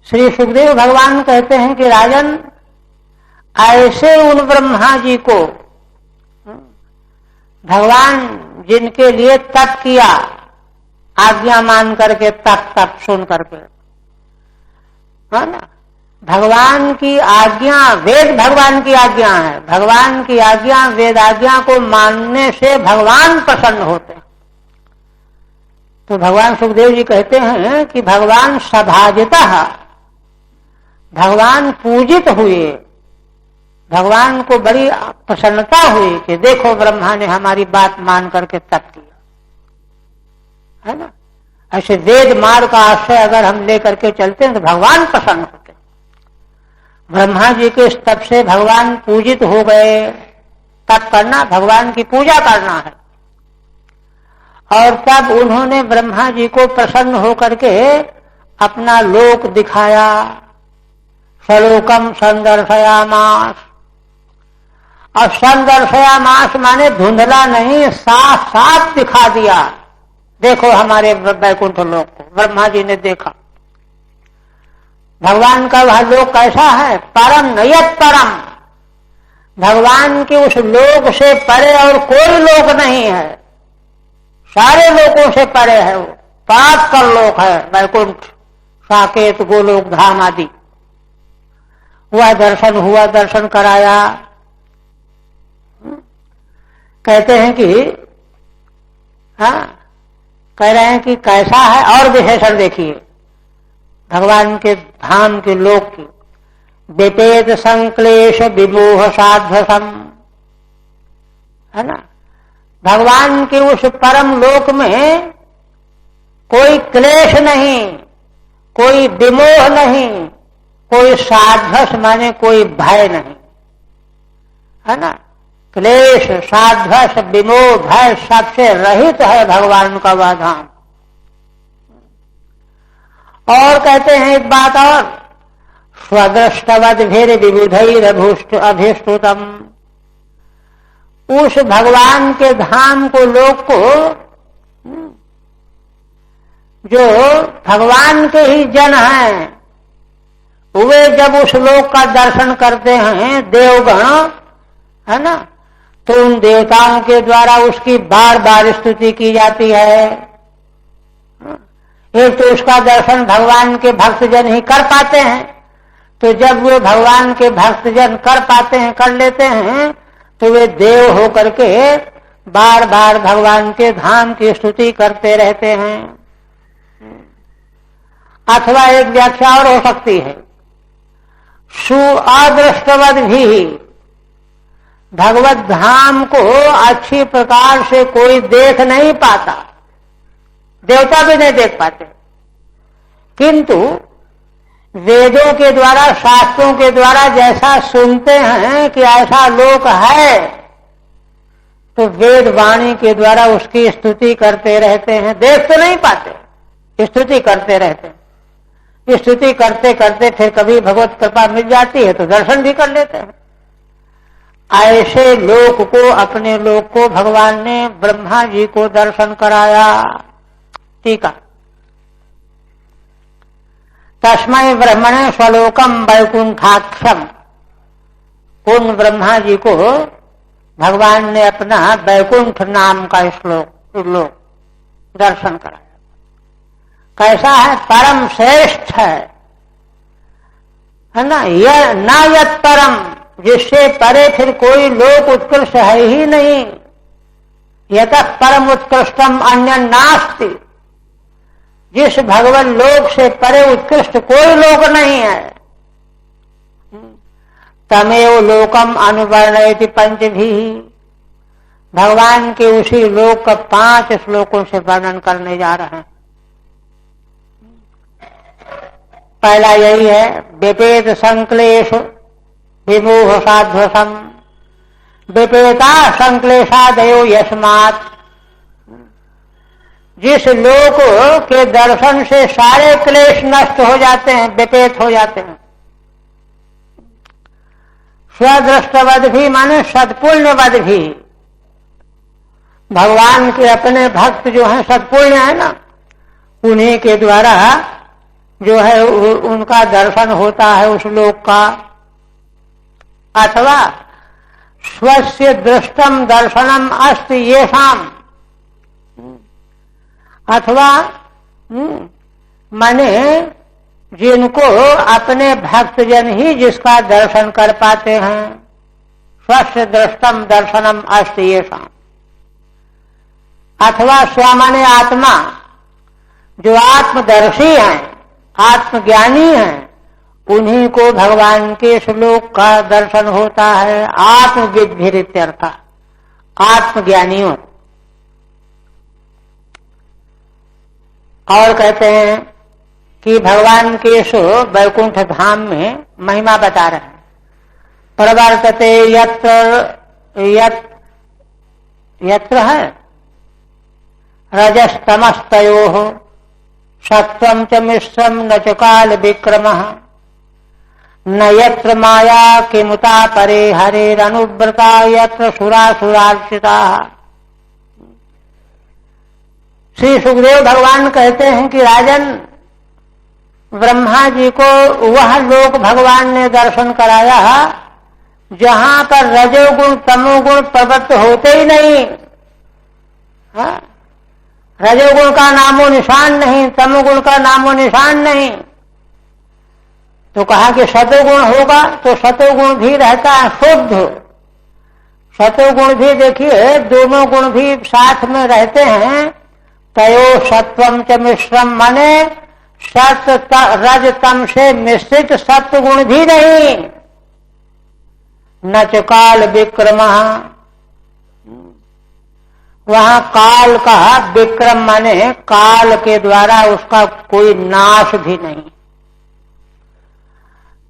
श्री सुखदेव भगवान कहते हैं कि राजन, ऐसे उन ब्रह्मा जी को भगवान जिनके लिए तप किया, आज्ञा मान करके तप सुन करके, है ना, भगवान की आज्ञा, वेद भगवान की आज्ञा है, भगवान की आज्ञा वेद आज्ञा को मानने से भगवान प्रसन्न होते हैं। तो भगवान सुखदेव जी कहते हैं कि भगवान सभाजितः, भगवान पूजित हुए, भगवान को बड़ी प्रसन्नता हुई कि देखो ब्रह्मा ने हमारी बात मान करके तप किया, है ना। ऐसे वेद मार्ग का आश्रय अगर हम लेकर के चलते हैं तो भगवान प्रसन्न होते हैं। ब्रह्मा जी के इस तप से भगवान पूजित हो गए। तप करना भगवान की पूजा करना है। और तब उन्होंने ब्रह्मा जी को प्रसन्न होकर के अपना लोक दिखाया। सलोकम संदर्शयामास, और संदर्शयामास माने धुंधला नहीं, साफ साफ दिखा दिया। देखो हमारे वैकुंठ लोक को ब्रह्मा जी ने देखा। भगवान का वह लोक कैसा है? परम नयत परम, भगवान के उस लोक से परे और कोई लोक नहीं है, सारे लोकों से परे है। वो पाप का लोक है, वैकुंठ, साकेत, गोलोक धाम आदि। वह दर्शन हुआ, दर्शन कराया। कहते हैं कि कह रहे हैं कि कैसा है, और विशेषण देखिए भगवान के धाम के लोक की। विपेत संक्लेश विमोह साध्वसम, है ना, भगवान के उस परम लोक में कोई क्लेश नहीं, कोई विमोह नहीं, कोई साध्वस माने कोई भय नहीं, है ना। क्लेश, साध्वस, विमोह, भय सबसे रहित है भगवान का वह धाम। और कहते हैं एक बात और, स्वदृष्टवद्भिर विबुधैर अभिष्टुतम, उस भगवान के धाम को, लोक को, जो भगवान के ही जन हैं, वे जब उस लोक का दर्शन करते हैं, देवगण, है ना, तो उन देवताओं के द्वारा उसकी बार बार स्तुति की जाती है। एक तो उसका दर्शन भगवान के भक्तजन ही कर पाते हैं, तो जब वे भगवान के भक्तजन कर पाते हैं, कर लेते हैं, तो वे देव होकर के बार बार भगवान के धाम की स्तुति करते रहते हैं। अथवा एक व्याख्या और हो सकती है, सुअदृष्टवद भी, भगवत धाम को अच्छी प्रकार से कोई देख नहीं पाता, देवता भी नहीं देख पाते, किंतु वेदों के द्वारा, शास्त्रों के द्वारा जैसा सुनते हैं कि ऐसा लोक है, तो वेद वाणी के द्वारा उसकी स्तुति करते रहते हैं। देख तो नहीं पाते, स्तुति करते रहते हैं। स्तुति करते करते फिर कभी भगवत कृपा मिल जाती है तो दर्शन भी कर लेते हैं। ऐसे लोक को, अपने लोक को भगवान ने ब्रह्मा जी को दर्शन कराया। टीका, तस्मै ब्रह्मणे स्वलोकम वैकुंठाक्षम, उन ब्रह्मा जी को भगवान ने अपना वैकुंठ नाम का श्लोक दर्शन कराया। कैसा है? परम श्रेष्ठ है ना, यह न यत परम, जिससे परे फिर कोई लोक उत्कृष्ट है ही नहीं। यतः परम उत्कृष्टम अन्य नास्ति, जिस भगवान लोक से परे उत्कृष्ट कोई लोक नहीं है। तमेव लोकम अनुवर्णयति पंचभी, भगवान के उसी लोक का 5 श्लोकों से वर्णन करने जा रहे हैं। पहला यही है, विपेत संक्लेश विमोह साध्वसम, विपेता संक्लेशादयो यस्मात्, जिस लोक के दर्शन से सारे क्लेश नष्ट हो जाते हैं, विपेत हो जाते हैं। स्वदृष्टवद भी माने सत्पुण्यवद भी, भगवान के अपने भक्त जो हैं सत्पुण्य है ना, उन्हीं के द्वारा जो है उनका दर्शन होता है उस लोक का। अथवा स्वस्य दृष्टम दर्शनम अस्ति येषाम, अथवा माने जिनको अपने भक्तजन ही जिसका दर्शन कर पाते हैं। स्वस्य दृष्टम दर्शनम अस्ति येषाम, अथवा स्व माने आत्मा, जो आत्मदर्शी हैं, आत्मज्ञानी हैं, उन्हीं को भगवान के श्लोक का दर्शन होता है। आत्मविद्भिरित्यर्थ, आत्मज्ञानियों। और कहते हैं कि भगवान के सो वैकुंठ धाम में महिमा बता रहे हैं। प्रवर्तते यत्र है रजस्तमस्तयोः सत्वं च मिश्रम न च काल विक्रमः, न यत्र माया किमुता परे हरेरनुव्रता यत्र सुरासुरार्चिता। श्री सुखदेव भगवान कहते हैं कि राजन, ब्रह्मा जी को वह लोक भगवान ने दर्शन कराया जहां पर रजोगुण तमोगुण प्रवृत्त होते ही नहीं। हाँ? रजोगुण का नामो निशान नहीं, तमोगुण का नामो निशान नहीं। तो कहा कि सतोगुण होगा, तो सतोगुण भी रहता है शुद्ध। सतोगुण भी देखिए, दोनों गुण भी साथ में रहते हैं। तयो सत्वम च मिश्रम, माने सत्य रज तम से मिश्रित सत्व गुण भी नहीं। न च काल विक्रमः, वहां काल का विक्रम माने काल के द्वारा उसका कोई नाश भी नहीं।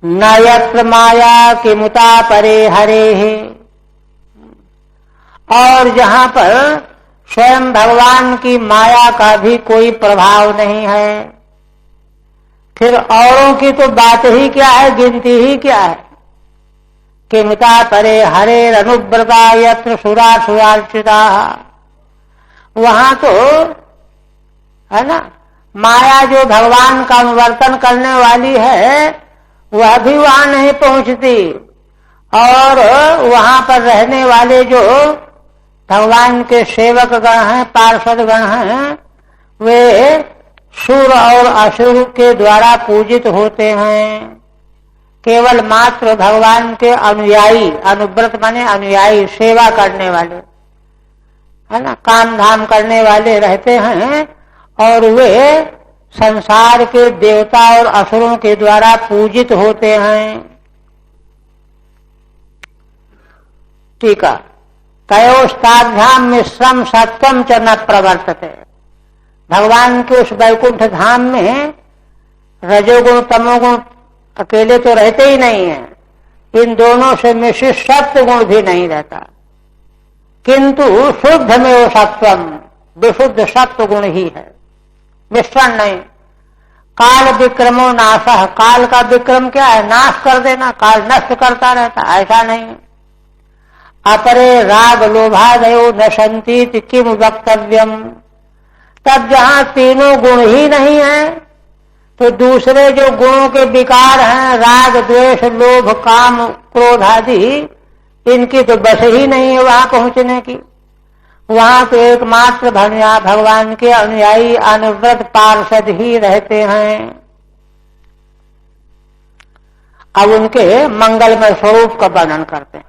न यत्र माया किमुता परे हरे है, और जहां पर स्वयं भगवान की माया का भी कोई प्रभाव नहीं है। फिर औरों की तो बात ही क्या है, गिनती ही क्या है। किमुता परे हरे अनुव्रता यत्र सुरासुरार्चिता, वहां तो है ना माया जो भगवान का अनुवर्तन करने वाली है, वह भी वहां नहीं पहुंचती। और वहां पर रहने वाले जो भगवान के सेवक गण हैं, पार्षद गण हैं, वे सुर और असुर के द्वारा पूजित होते हैं। केवल मात्र भगवान के अनुयायी, अनुव्रत माने अनुयायी, सेवा करने वाले, है ना, काम धाम करने वाले रहते हैं और वे संसार के देवता और असुरों के द्वारा पूजित होते हैं। ठीक है। तयोस्ताभ्याम मिश्रम सत्वम च न प्रवर्तते। भगवान के उस वैकुंठ धाम में रजोगुण तमोगुण अकेले तो रहते ही नहीं है, इन दोनों से मिश्रित सत्व गुण भी नहीं रहता, किंतु शुद्ध में वो सत्वम, विशुद्ध सत्व गुण ही है, मिश्रण नहीं। काल विक्रमो नाशः, काल का विक्रम क्या है? नाश कर देना, काल नष्ट करता रहता, ऐसा नहीं। अपरे राग लोभादयो नशंतीति किम वक्तव्यम। तब जहां तीनों गुण ही नहीं है तो दूसरे जो गुणों के विकार हैं, राग द्वेष लोभ काम क्रोध आदि, इनकी तो बस ही नहीं है वहां पहुंचने की। वहां तो एकमात्र भगवान के अनुयायी अनुव्रत पार्षद ही रहते हैं। अब उनके मंगलमय स्वरूप का वर्णन करते हैं।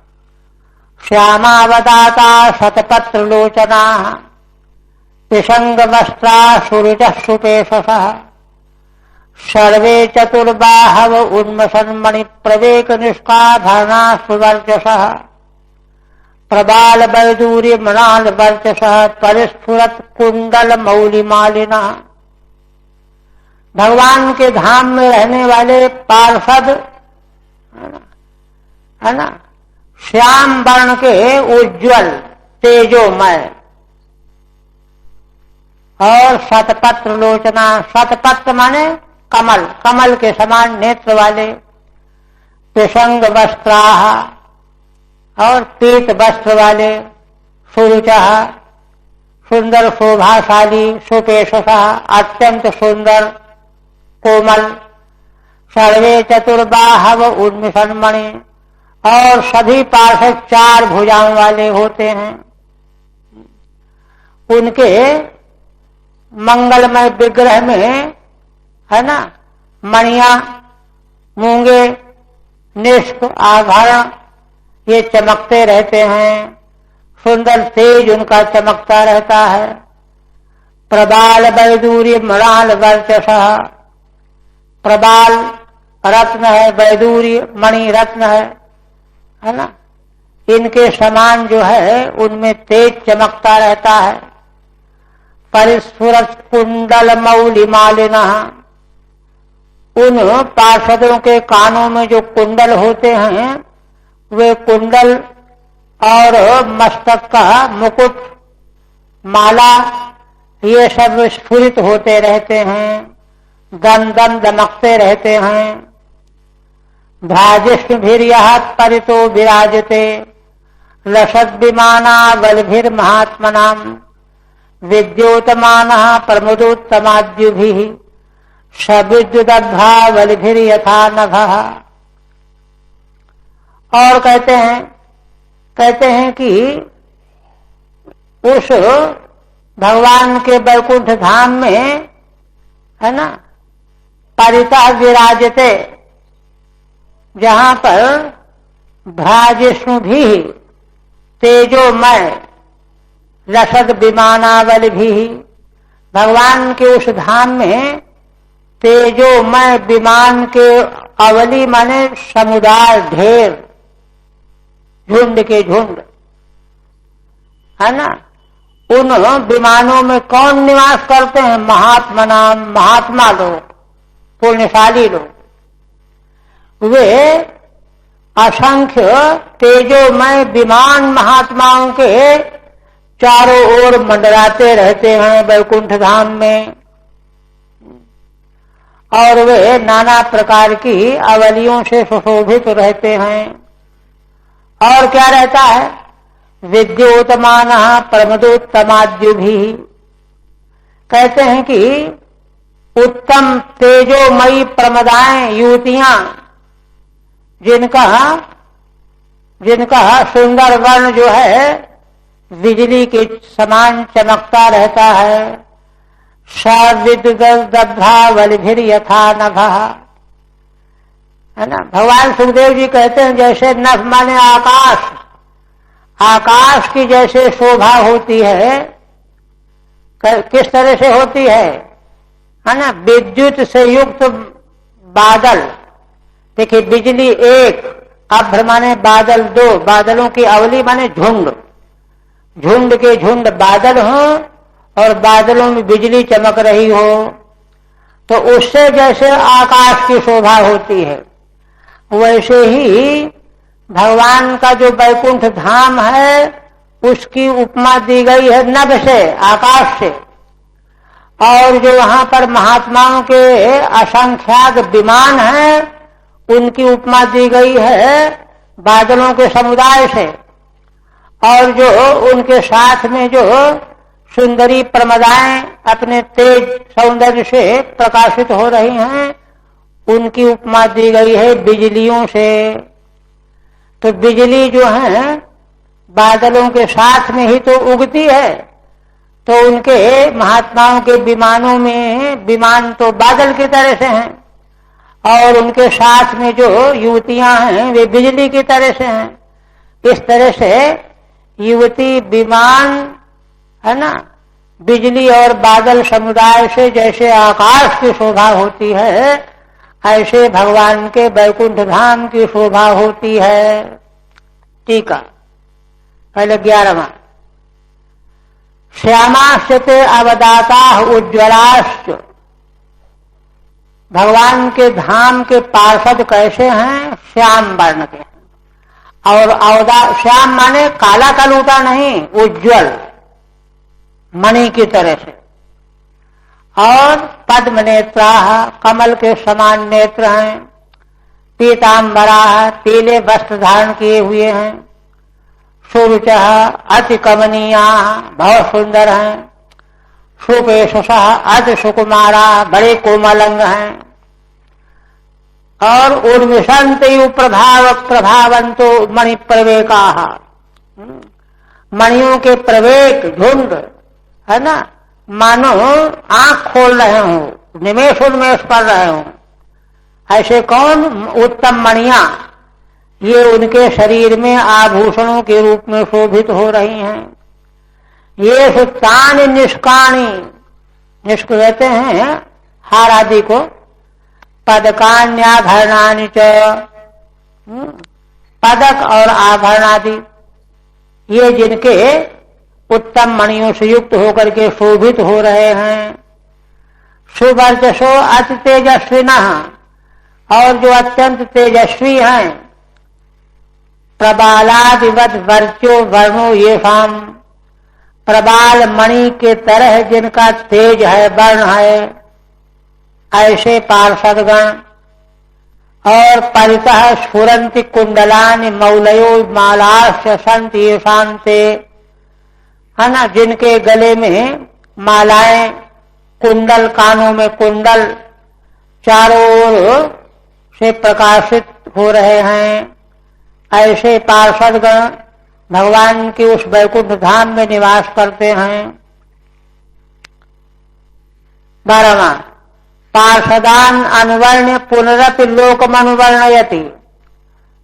श्यामावदाता शतपत्र लोचना पिशंग वस्त्रा सुरुच सुपेशसः सर्वे चतुर्बाहव उन्मसन्मणि प्रवेक निष्काधरणा सुवर्चसः प्रबाल वैदूर्य मृणाल वर्चसः परिस्फुरत कुंडल मौलिमालिना। भगवान के धाम में रहने वाले पार्षद, है ना, श्याम वर्ण के उज्ज्वल तेजोमय और शतपत्र लोचना, शतपत्र माने कमल, कमल के समान नेत्र वाले, पिशंग वस्त्राः और पीत वस्त्र वाले, सुरुचः सुंदर शोभाशाली, सुपेशसः अत्यंत सुंदर कोमल, सर्वे चतुर्बाहव उन्मिषन्मणि और सभी पार्षद चार भुजाओं वाले होते हैं। उनके मंगलमय विग्रह में, है ना, मणियां, मूंगे, निष्क, आभरण ये चमकते रहते हैं, सुंदर तेज उनका चमकता रहता है। प्रबाल वैदूर्य मृणाल वर्चसः, प्रबाल रत्न है, वैदूर्य मणि रत्न है ना, इनके समान जो है उनमें तेज चमकता रहता है। परिस्फुरत कुंडल मौलिमालिनः, उन पार्षदों के कानों में जो कुंडल होते हैं वे कुंडल और मस्तक का मुकुट, माला, ये सब स्फुरित होते रहते हैं, दम दम दमकते रहते हैं। भ्राजिष्णुभिर्यः परितो विराजते लसद विमाना बलभिर्महात्मनाम् विद्योतमानः प्रमुदोत्तमाद्युभिः सविद्युदग्धा बलभिर्यथा नभः। और कहते हैं कि उस भगवान के वैकुंठ धाम में, है ना, परितः विराजते, जहां पर भ्राजिष्णु भी तेजोमय लसद विमानावल भी, भगवान के उस धाम में तेजोमय विमान के अवली माने समुदाय, ढेर, झुंड के झुंड, है ना। उन विमानों में कौन निवास करते हैं? महात्मा नाम, महात्मा लोग, पुण्यशाली लोग। वे असंख्य तेजोमय विमान महात्माओं के चारों ओर मंडराते रहते हैं वैकुंठ धाम में, और वे नाना प्रकार की अवलियों से सुशोभित रहते हैं। और क्या रहता है? विद्योतमानः प्रमदोत्तमाद्युभिः, कहते हैं कि उत्तम तेजोमयी प्रमदाएं, युवतियां, जिनका जिनका सुंदर वर्ण जो है बिजली के समान चमकता रहता है। विद्युद्दभ्रावलिभिर यथा नभः, है ना। भगवान सुखदेव जी कहते हैं जैसे नभ माने आकाश, आकाश की जैसे शोभा होती है, किस तरह से होती है ना, विद्युत से युक्त बादल। देखिए बिजली एक, अभ्र माने बादल दो, बादलों की अवली माने झुंड, झुंड के झुंड बादल हो और बादलों में बिजली चमक रही हो, तो उससे जैसे आकाश की शोभा होती है, वैसे ही भगवान का जो वैकुंठ धाम है उसकी उपमा दी गई है नभ से, आकाश से। और जो वहां पर महात्माओं के असंख्यात विमान हैं उनकी उपमा दी गई है बादलों के समुदाय से। और जो उनके साथ में जो सुंदरी प्रमदाएं अपने तेज सौंदर्य से प्रकाशित हो रही हैं उनकी उपमा दी गई है बिजलियों से। तो बिजली जो है बादलों के साथ में ही तो उगती है, तो उनके महात्माओं के विमानों में, विमान तो बादल की तरह से हैं और उनके साथ में जो युवतियां हैं वे बिजली की तरह से हैं। इस तरह से युवती विमान, है ना, बिजली और बादल समुदाय से जैसे आकाश की शोभा होती है, ऐसे भगवान के वैकुंठ धाम की शोभा होती है। टीका पहले 11वां। श्यामाश्चते अवदाता उज्ज्वलाश्च, भगवान के धाम के पार्षद कैसे हैं, श्याम वर्ण के हैं। और श्याम माने काला कलूटा नहीं, उज्ज्वल मणि की तरह से। और पद्म नेत्रा, कमल के समान नेत्र हैं। पीतांबरा, पीले वस्त्र धारण किए हुए हैं। सुरुच अति कमनीया, बहुत सुंदर हैं। सुपेशस अति सुकुमारा, बड़े कोमलंग हैं। और उर्मिशंति प्रभावंतो मणि प्रवेका, मणियों के प्रवेक झुंड, है ना, मानो आंख खोल रहे हो, निमेष उन्मेष कर रहे हो। ऐसे कौन उत्तम मणियां, ये उनके शरीर में आभूषणों के रूप में शोभित हो रही हैं। ये सुतानि निष्काणी, निष्क कहते हैं हार आदि को, पदकान्याभरणानि च, पदक और आभरण आदि, ये जिनके उत्तम मणियों से युक्त होकर के शोभित हो रहे हैं। सुवर्चसो अति तेजस्विनः, और जो अत्यंत तेजस्वी हैं। प्रबालादिवत वर्चो वर्णो येषाम, प्रबाल मणि के तरह जिनका तेज है, वर्ण है, ऐसे पार्षदगण। और परितः स्फुरन्ति कुंडलानि मौलयो मालाश्च सन्ति येषान्ते, है ना, जिनके गले में मालाएं, कुंडल, कानों में कुंडल चारों ओर से प्रकाशित हो रहे हैं। ऐसे पार्षदगण भगवान के उस वैकुंठ धाम में निवास करते हैं। 12वां। पार्षदान अनुवर्ण्य पुनरपि लोकमनुवर्णयति,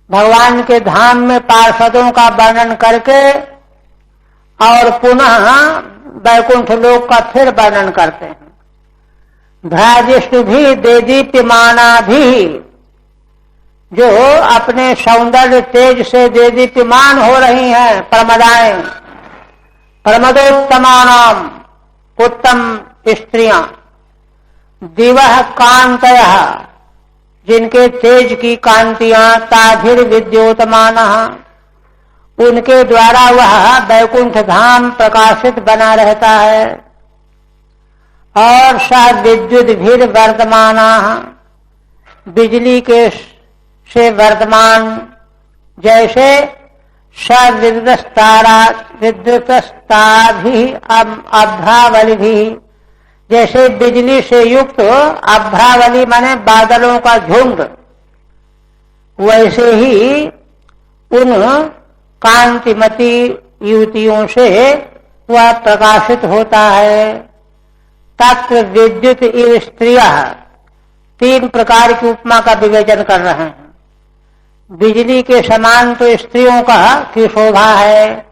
भगवान के धाम में पार्षदों का वर्णन करके और पुनः वैकुंठ लोक का फिर वर्णन करते हैं। भ्राजिष्टु भी देदीप्यमाना भी, जो अपने सौंदर्य तेज से देदीप्यमान हो रही हैं, प्रमदाएं, प्रमदोत्तमानाम, उत्तम स्त्रियां। दिवह कांतयः, जिनके तेज की कांतियां, ताभिर विद्योतमानः, उनके द्वारा वह वैकुंठ धाम प्रकाशित बना रहता है। और स विद्युत भीर वर्तमाना, बिजली के से वर्तमान, जैसे स विद्युतस्ताभि अभ्रावली भी, जैसे बिजली से युक्त अभ्रावली माने बादलों का झुंड, वैसे ही उन कांतिमती युवतियों से वह प्रकाशित होता है। तत्र विद्युत इव स्त्रियः, 3 प्रकार की उपमा का विवेचन कर रहे हैं। बिजली के समान तो स्त्रियों की शोभा है।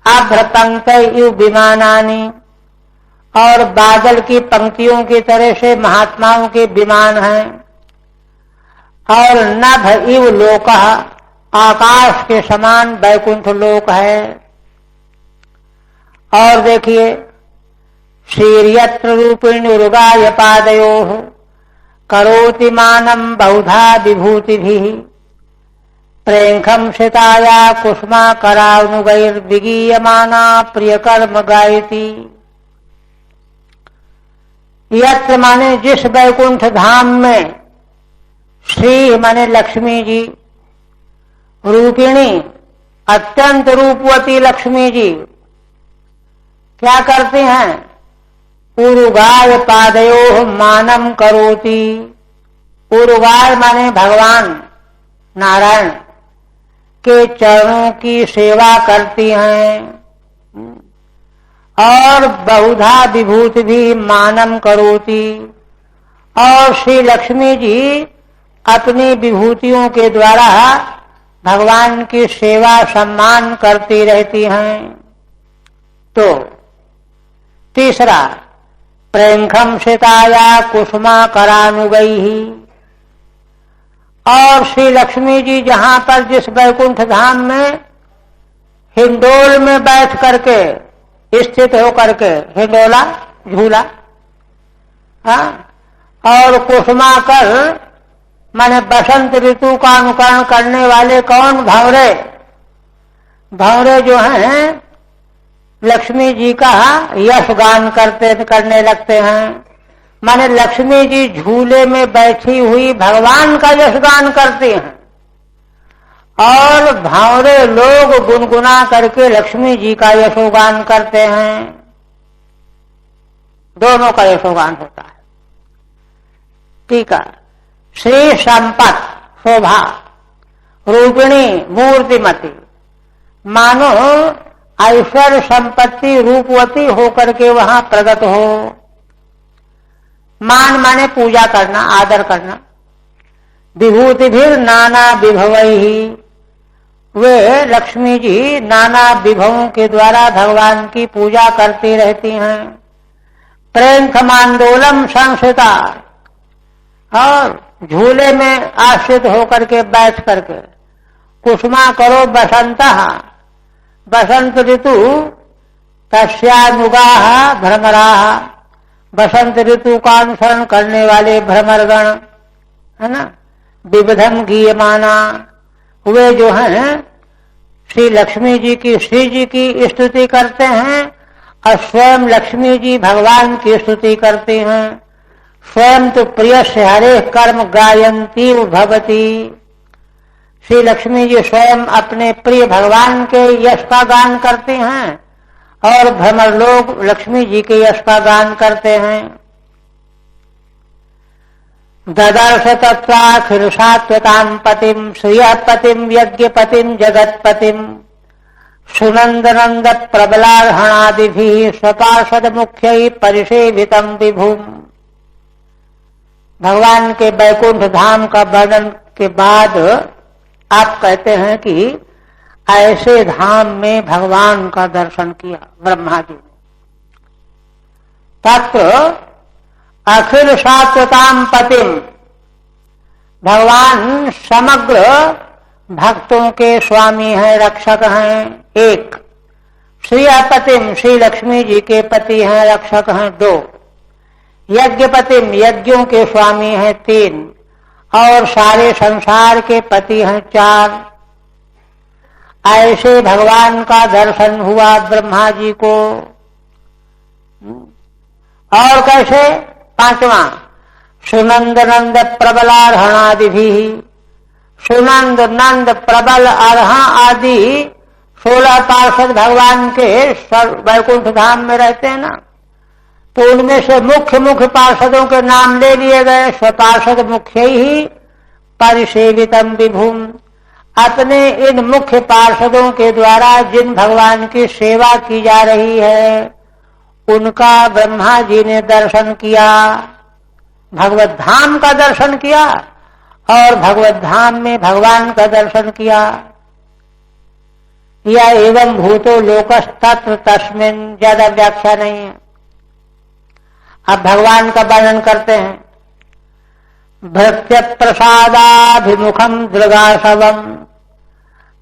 आभ्रपंक्तय इव विमानानि, और बादल की पंक्तियों की तरह से महात्माओं के विमान हैं। और नभ इव लोकः, आकाश के समान वैकुंठ लोक है। और देखिए, श्रीर्यत्र रूपिणी रुगाय पादयोः करोति मानं बहुधा विभूतिभिः प्रेंखम शिताया कुसुमाकरानुगैर्विगीयमाना प्रियकर्म गायति। यत्र माने जिस वैकुंठ धाम में श्री माने लक्ष्मी जी, रूपिणी अत्यंत रूपवती लक्ष्मी जी क्या करती हैं? उरुगाय पादयोः मानम करोति। उरुगाय माने भगवान नारायण के चरणों की सेवा करती हैं। और बहुधा विभूति भी मानम करोति, और श्री लक्ष्मी जी अपनी विभूतियों के द्वारा भगवान की सेवा सम्मान करती रहती हैं। तो तीसरा, प्रेंखम शिताया कुसुमाकरानुगैः, और श्री लक्ष्मी जी जहां पर जिस वैकुंठ धाम में हिंडोल में बैठ करके स्थित होकर के, हिंडोला झूला, और कुसुमाकर माने बसंत ऋतु का अनुकरण करने वाले कौन? भंवरे। भंवरे जो हैं लक्ष्मी जी का यश गान करने लगते हैं। माने लक्ष्मी जी झूले में बैठी हुई भगवान का यश गान करती हैं, और भांवरे लोग गुनगुना करके लक्ष्मी जी का यशोगान करते हैं। दोनों का यशोगान होता है। ठीक है। श्री संपत शोभा रूपिणी मूर्तिमती, मानो ऐश्वर्य संपत्ति रूपवती होकर के वहां प्रकट हो। मान माने पूजा करना, आदर करना। विभूति भी नाना विभवैहि, वे लक्ष्मी जी नाना विभवों के द्वारा भगवान की पूजा करती रहती हैं। प्रेंखमांदोलम संस्थिता, और झूले में आश्रित होकर के बैठ करके। कुसुमा करो बसंतः, बसंत ऋतु तस्यानुगाः भ्रमराः, बसंत ऋतु का अनुसरण करने वाले भ्रमरगण, है ना। विविधम गीयमाना, वे जो हैं श्री लक्ष्मी जी की, श्री जी की स्तुति करते हैं, और स्वयं लक्ष्मी जी भगवान की स्तुति करती हैं। स्वयं तो प्रिय से हरे कर्म गायंती भवती, श्री लक्ष्मी जी स्वयं अपने प्रिय भगवान के यश का गान करते हैं, और भ्रमर लोग लक्ष्मी जी के यश का गान करते हैं। ददर्श तत्वाखिल सात्वतां पतिम श्रियपतिम यज्ञपतिम जगतपतिम सुनंदनंद प्रबलार्हणादिभिः स्वपार्षद मुख्य परिसेवितम विभुम। भगवान के वैकुंठ धाम का वर्णन के बाद आप कहते हैं कि ऐसे धाम में भगवान का दर्शन किया ब्रह्मा जी ने। तत्र अखिल सात्वतां पतिम, भगवान समग्र भक्तों के स्वामी हैं, रक्षक हैं। 1 श्रीपतिम, श्री लक्ष्मी जी के पति हैं, रक्षक हैं। 2 यज्ञपतिम, यज्ञों के स्वामी हैं। 3 और सारे संसार के पति हैं। 4 ऐसे भगवान का दर्शन हुआ ब्रह्मा जी को। और कैसे? 5वां सुनंद नंद प्रबलार्हणादिभिः, सुनंद नंद प्रबल अर्हा आदि 16 पार्षद भगवान के वैकुंठ धाम में रहते हैं ना, तो उनमें से मुख्य मुख्य पार्षदों के नाम ले लिए गए। स्वपार्षद मुख्य ही परिसेवितम विभुम, अपने इन मुख्य पार्षदों के द्वारा जिन भगवान की सेवा की जा रही है उनका ब्रह्मा जी ने दर्शन किया, भगवत धाम का दर्शन किया और भगवत धाम में भगवान का दर्शन किया। या एवं भूतो लोकस्तत्र तस्मिन्, ज्यादा व्याख्या नहीं है। अब भगवान का वर्णन करते हैं। भृत्य प्रसादाभिमुखम दृगाशवम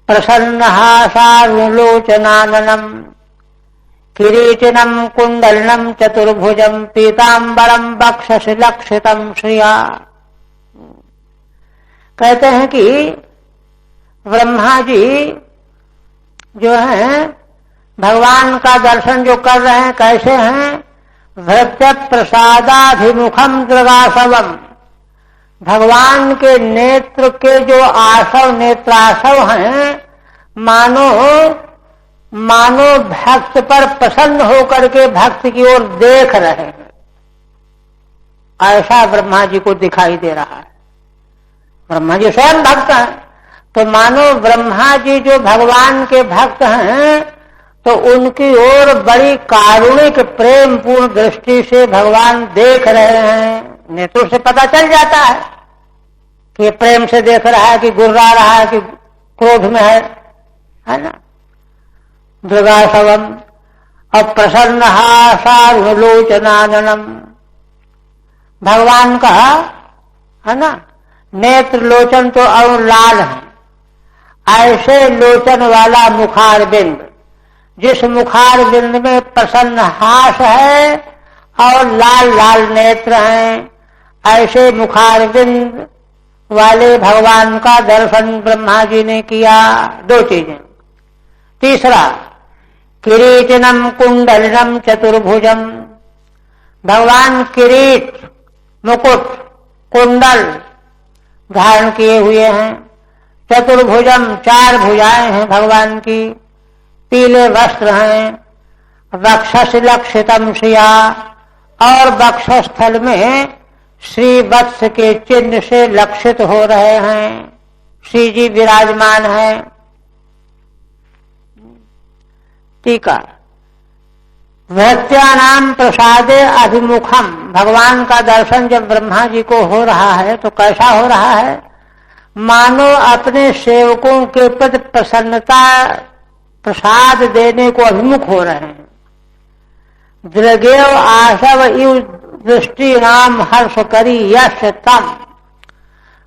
प्रसन्नहासारुलोचनाननम किरीटिनम कुंडलनम चतुर्भुजम पीतांबरम वक्षसि लक्षितम श्रिया। कहते हैं कि ब्रह्मा जी जो हैं भगवान का दर्शन जो कर रहे हैं कैसे हैं? भृत्य प्रसादाभिमुखम दृगाशवम, भगवान के नेत्र के जो आशव नेत्राशव हैं मानो भक्त पर प्रसन्न होकर के भक्त की ओर देख रहे हैं, ऐसा ब्रह्मा जी को दिखाई दे रहा है। ब्रह्मा जी स्वयं भक्त हैं, तो मानो ब्रह्मा जी जो भगवान के भक्त हैं तो उनकी ओर बड़ी कारुणिक प्रेम पूर्ण दृष्टि से भगवान देख रहे हैं। नेत्रों से पता चल जाता है कि ये प्रेम से देख रहा है कि गुर्रा रहा है कि क्रोध में है ना। दृगाशवम अप्रसन्न हासारुलोचनाननम, भगवान का है ना नेत्र लोचन तो और लाल है, ऐसे लोचन वाला मुखार बिंद, जिस मुखार बिंद में प्रसन्न हास है और लाल लाल नेत्र हैं, ऐसे मुखार बिंद वाले भगवान का दर्शन ब्रह्मा जी ने किया। दो चीजें। तीसरा, किरीटिनम कुंडलिनम चतुर्भुजम, भगवान किरीट मुकुट कुंडल धारण किए हुए हैं। चतुर्भुजम, चार भुजाएं हैं भगवान की, पीले वस्त्र हैं। वक्षसि लक्षितम श्रिया, और वक्षस्थल में श्री वत्स के चिन्ह से लक्षित हो रहे हैं, श्री जी विराजमान है। टीका, भृत्यानाम प्रसादे अभिमुखम, भगवान का दर्शन जब ब्रह्मा जी को हो रहा है तो कैसा हो रहा है? मानो अपने सेवकों के प्रति प्रसन्नता प्रसाद देने को अभिमुख हो रहे हैं। दृगेव आशव इव दृष्टि नाम हर्ष करी यश तम,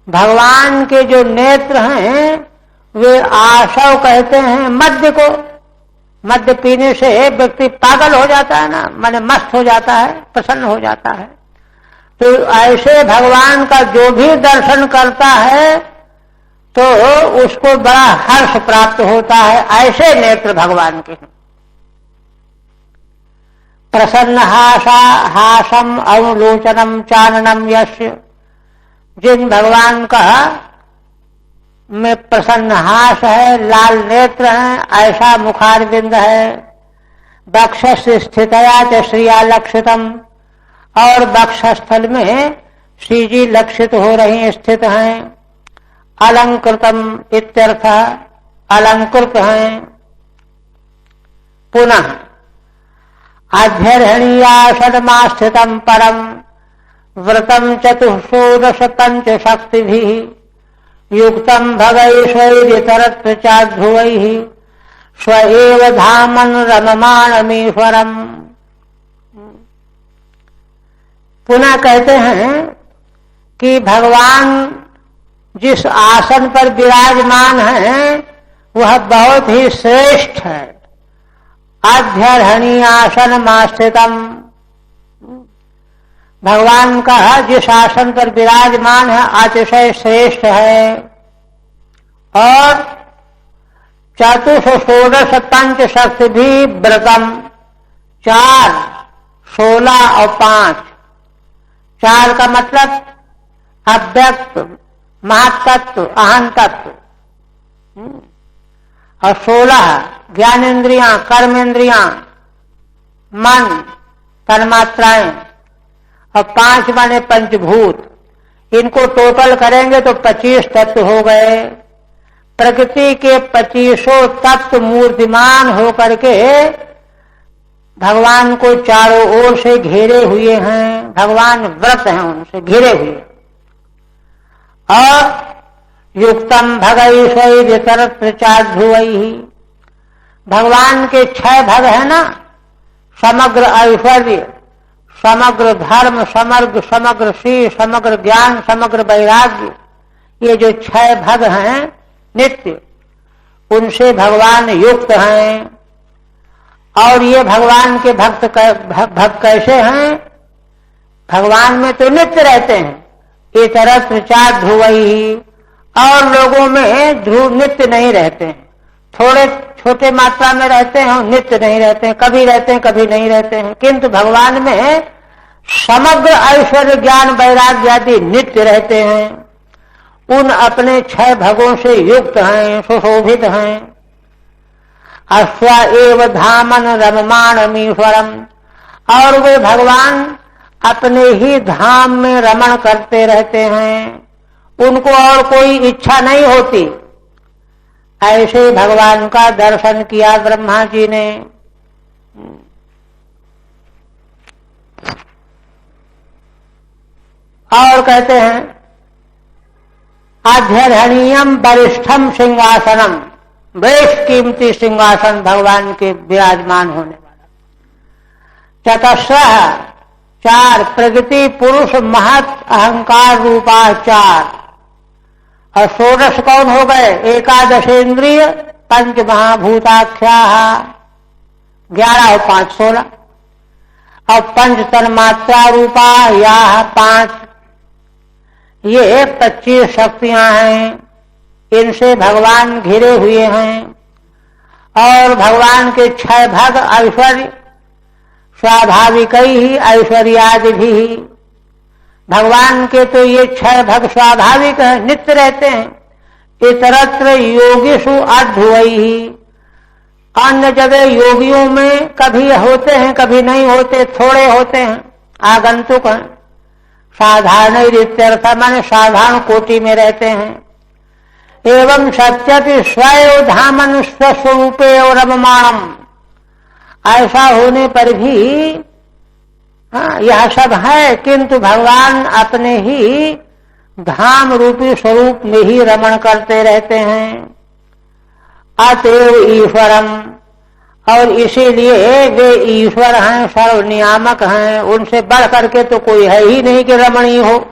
भगवान के जो नेत्र हैं वे आशव कहते हैं मद्य को। मद्य पीने से व्यक्ति पागल हो जाता है ना, माने मस्त हो जाता है, प्रसन्न हो जाता है। तो ऐसे भगवान का जो भी दर्शन करता है तो उसको बड़ा हर्ष प्राप्त होता है, ऐसे नेत्र भगवान के हैं। प्रसन्न हासम अवलोचनम चाननम यस्य, जिन भगवान का में प्रसन्न हास है, लाल नेत्र हैं, ऐसा मुखार बिंद है। वक्षस स्थितया च श्रिया लक्षितम, और वक्षस्थल में श्री जी लक्षित हो रही स्थित हैं। अलंकृतम इत्यर्थ, अलंकृत हैं। पुनः आध्यर्हणीयासनमास्थितम परम व्रतम चतुर्षोदश पंच शक्तिभिः युक्तम भगैश्वर्यतरत्र चाध्रुवैः स्व एव धामन रममाणमीश्वरम। पुनः कहते हैं कि भगवान जिस आसन पर विराजमान है वह बहुत ही श्रेष्ठ है। आध्यर्हणी आसन मास्थितम, भगवान का जिस आसन पर विराजमान है अतिशय श्रेष्ठ है। और चतुर्षोडश पंच शक्ति भी व्रतम, 4, 16 और 5, 4 का मतलब अव्यक्त, महातत्व, अहं तत्व, और 16 ज्ञानेन्द्रियां, कर्मेंद्रियां, मन, तन्मात्राएं, और 5 माने पंचभूत। इनको टोटल करेंगे तो 25 तत्व हो गए। प्रकृति के 25 तत्व मूर्तिमान होकर के भगवान को चारों ओर से घेरे हुए हैं। भगवान व्रत हैं, उनसे घिरे हुए। और युक्तम भगैश्वर्यतरत्र चाध्रुवैहि, भगवान के 6 भग है ना, समग्र ऐश्वर्य, समग्र धर्म, समग्र श्री, समग्र ज्ञान, समग्र वैराग्य, ये जो 6 भग हैं नित्य, उनसे भगवान युक्त हैं। और ये भगवान के भक्त कैसे हैं? भगवान में तो नित्य रहते हैं। इतरत्र चाध्रुवैहि, और लोगों में ध्रुव नित्य नहीं रहते हैं, थोड़े छोटे मात्रा में रहते हैं, नित्य नहीं रहते हैं, कभी रहते हैं कभी नहीं रहते हैं। किंतु भगवान में समग्र ऐश्वर्य ज्ञान वैराग्य आदि नित्य रहते हैं। उन अपने 6 भगों से युक्त हैं, सुशोभित हैं। अश्व एव धामन रममाणमीश्वरम, और वे भगवान अपने ही धाम में रमण करते रहते हैं, उनको और कोई इच्छा नहीं होती। ऐसे भगवान का दर्शन किया ब्रह्मा जी ने। और कहते हैं आध्यरणीयम वरिष्ठम सिंहासनम, बेश कीमती सिंहासन भगवान के विराजमान होने वाला। चतस्रः, 4 प्रकृति पुरुष महत अहंकार रूपा 4, और 16 कौन हो गए? एकादशेन्द्रिय पंच महाभूताख्या, 11 और 5 16, और पंच तन्मात्रा रूपा या 5, ये 25 शक्तियां हैं। इनसे भगवान घिरे हुए हैं। और भगवान के 6 भग ऐश्वर्य, स्वाभाविक ही ऐश्वर्यादि भी। भगवान के तो ये 6 भग स्वाभाविक है, नित्य रहते हैं। इतरत्र योगीषु अध्रुवैहि, अन्य जगह योगियों में कभी होते हैं कभी नहीं होते, थोड़े होते हैं, आगंतुक हैं। साधारण इत्यर्थ माने साधारण कोटि में रहते हैं। एवं सत्यपि स्वयं धामन स्वस्वरूपे और रममाणम, ऐसा होने पर भी यह सब है, किंतु भगवान अपने ही धाम रूपी स्वरूप में ही रमण करते रहते हैं। अतएव ईश्वरम, और इसीलिए वे ईश्वर हैं, सर्वनियामक हैं, उनसे बढ़ करके तो कोई है ही नहीं कि रमणीय हो।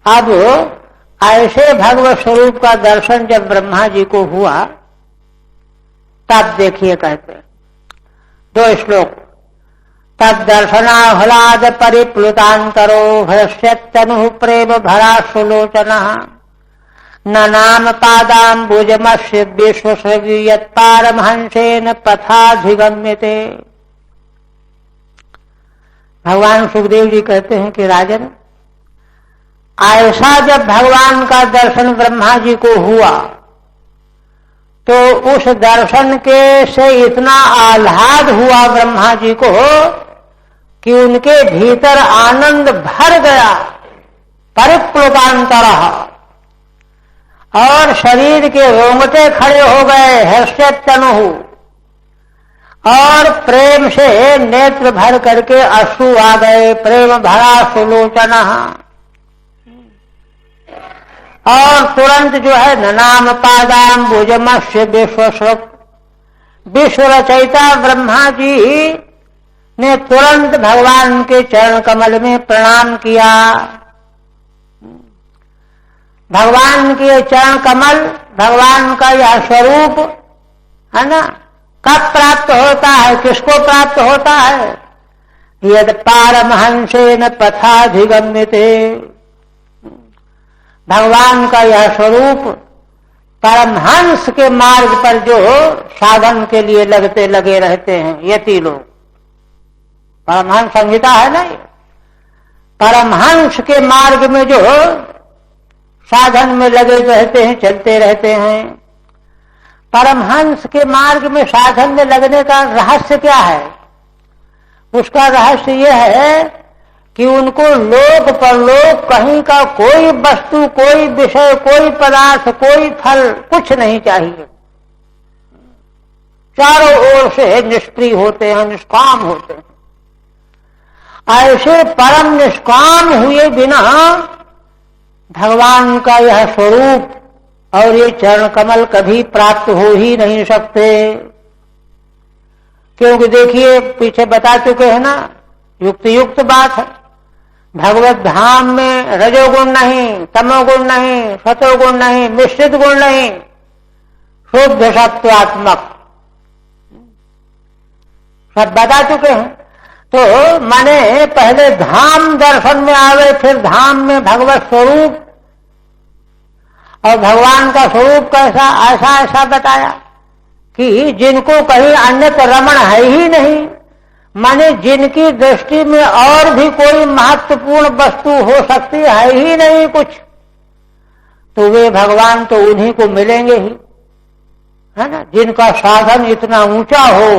अब ऐसे भगवत स्वरूप का दर्शन जब ब्रह्मा जी को हुआ, तब देखिए कहते 2 श्लोक। तद दर्शनाह्लाद परिप्लुतांतरो भ्रश्यत्यनु प्रेम भरा सुलोचना, न नाम पादाम्बुजमस्य विश्वसर्गीयत्पारमहंसेन पथाधिगम्यते। भगवान सुखदेव जी कहते हैं कि राजन, ऐसा जब भगवान का दर्शन ब्रह्मा जी को हुआ तो उस दर्शन के से इतना आह्लाद हुआ ब्रह्मा जी को कि उनके भीतर आनंद भर गया, परिप्लुतांतरः, और शरीर के रोंगटे खड़े हो गए, हर्षत्यनुहु, और प्रेम से नेत्र भर करके अश्रु आ गए, प्रेम भरा सुलोचना। और तुरंत जो है ननाम पादाम्बुजमस्य विश्व रचयिता ब्रह्मा जी ने तुरंत भगवान के चरण कमल में प्रणाम किया। भगवान के चरण कमल, भगवान का यह स्वरूप है ना, कब प्राप्त होता है, किसको प्राप्त होता है? यद पारमहंसेन पथाधिगम्यते, भगवान का यह स्वरूप परमहंस के मार्ग पर जो साधन के लिए लगे रहते हैं यति लोग, परमहंस संहिता है ना, परमहंस के मार्ग में जो साधन में लगे रहते हैं, चलते रहते हैं। परमहंस के मार्ग में साधन में लगने का रहस्य क्या है? उसका रहस्य यह है कि उनको लोक परलोक कहीं का कोई वस्तु, कोई विषय, कोई पदार्थ, कोई फल कुछ नहीं चाहिए। चारों ओर से निष्क्रिय होते हैं, निष्काम होते हैं। ऐसे परम निष्काम हुए बिना भगवान का यह स्वरूप और ये चरण कमल कभी प्राप्त हो ही नहीं सकते। क्योंकि देखिए, पीछे बता चुके हैं ना, युक्त युक्त बात है। भगवत धाम में रजोगुण नहीं, तमोगुण नहीं, सतोगुण नहीं, मिश्रित गुण नहीं, शुद्ध सत्वात्मक, सब बता चुके हैं। तो माने पहले धाम दर्शन में आवे, फिर धाम में भगवत स्वरूप, और भगवान का स्वरूप कैसा, ऐसा ऐसा बताया कि जिनको कहीं अन्यत्र रमण है ही नहीं, माने जिनकी दृष्टि में और भी कोई महत्वपूर्ण वस्तु हो सकती है ही नहीं कुछ, तो वे भगवान तो उन्हीं को मिलेंगे ही, है ना। जिनका साधन इतना ऊंचा हो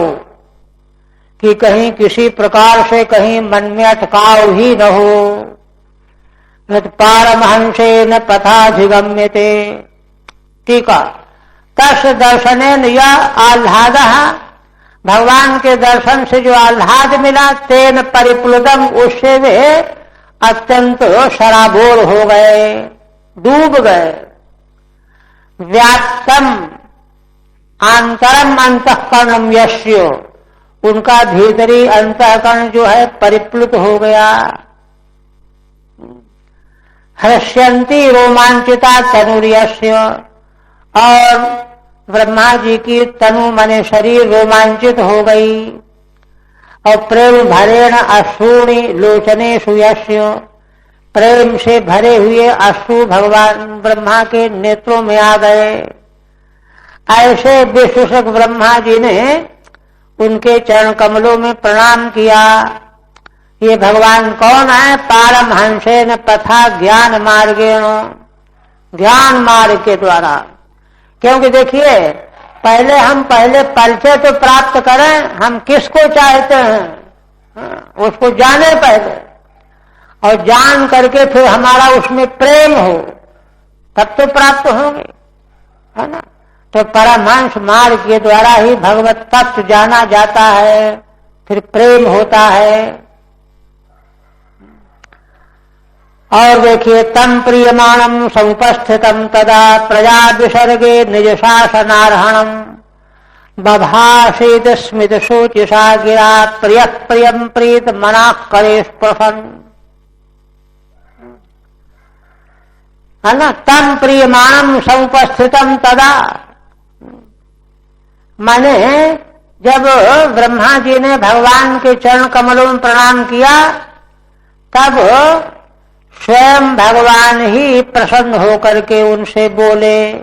कि कहीं किसी प्रकार से कहीं मन में अटकाव ही न हो। पारमहंसेन पथाधिगम्यते। टीका, तस् दर्शनेन या आह्लाद, भगवान के दर्शन से जो आह्लाद मिला, तेन परिप्लुतम, उससे वे अत्यंत सराबोर हो गए, डूब गए। व्याप्तम आंतरम अंतःकरणम यस्य, उनका भीतरी अंतःकरण जो है परिप्लुत हो गया। हृष्यंती रोमांचिता तनुर्यस्य, और ब्रह्मा जी की तनु माने शरीर रोमांचित हो गई। और प्रेम भरेण अश्रूणि लोचनेषु यस्य, प्रेम से भरे हुए अश्रु भगवान ब्रह्मा के नेत्रों में आ गए। ऐसे विशुषक ब्रह्मा जी ने उनके चरण कमलों में प्रणाम किया। ये भगवान कौन है? पारमहंसेन पथा ज्ञान मार्गेण, ज्ञान मार्ग के द्वारा। क्योंकि देखिए, हम पहले परिचय तो प्राप्त करें, हम किसको चाहते हैं उसको जाने पहले, और जान करके फिर हमारा उसमें प्रेम हो, तब तो प्राप्त होंगे, है ना। तो परमहंस मार्ग के द्वारा ही भगवत तत्व जाना जाता है, फिर प्रेम होता है। और देखिए, तम प्रियमाणम समुपस्थितम तदा प्रजा विसर्गे निज शासनार्हणम बभाषित स्मित शोचिषा गिरा प्रिय प्रियम प्रीत मना करे स्पृशन, है ना। तम प्रियमाणम समुपस्थितम तदा, माने जब ब्रह्मा जी ने भगवान के चरण कमलों में प्रणाम किया, तब स्वयं भगवान ही प्रसन्न होकर के उनसे बोले।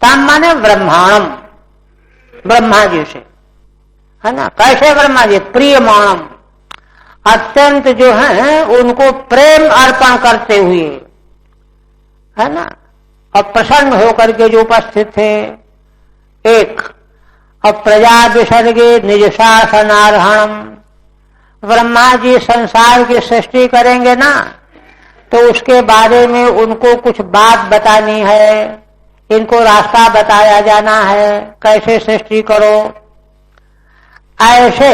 तम माने ब्रह्माणम, ब्रह्मा जी से, है ना। कैसे ब्रह्मा जी? प्रियमाणम, अत्यंत जो है उनको प्रेम अर्पण करते हुए, है ना, और प्रसन्न होकर के जो उपस्थित थे। एक, और प्रजा विसर्गे निज शासनार्हणम, ब्रह्मा जी संसार की सृष्टि करेंगे ना, तो उसके बारे में उनको कुछ बात बतानी है, इनको रास्ता बताया जाना है, कैसे सृष्टि करो। ऐसे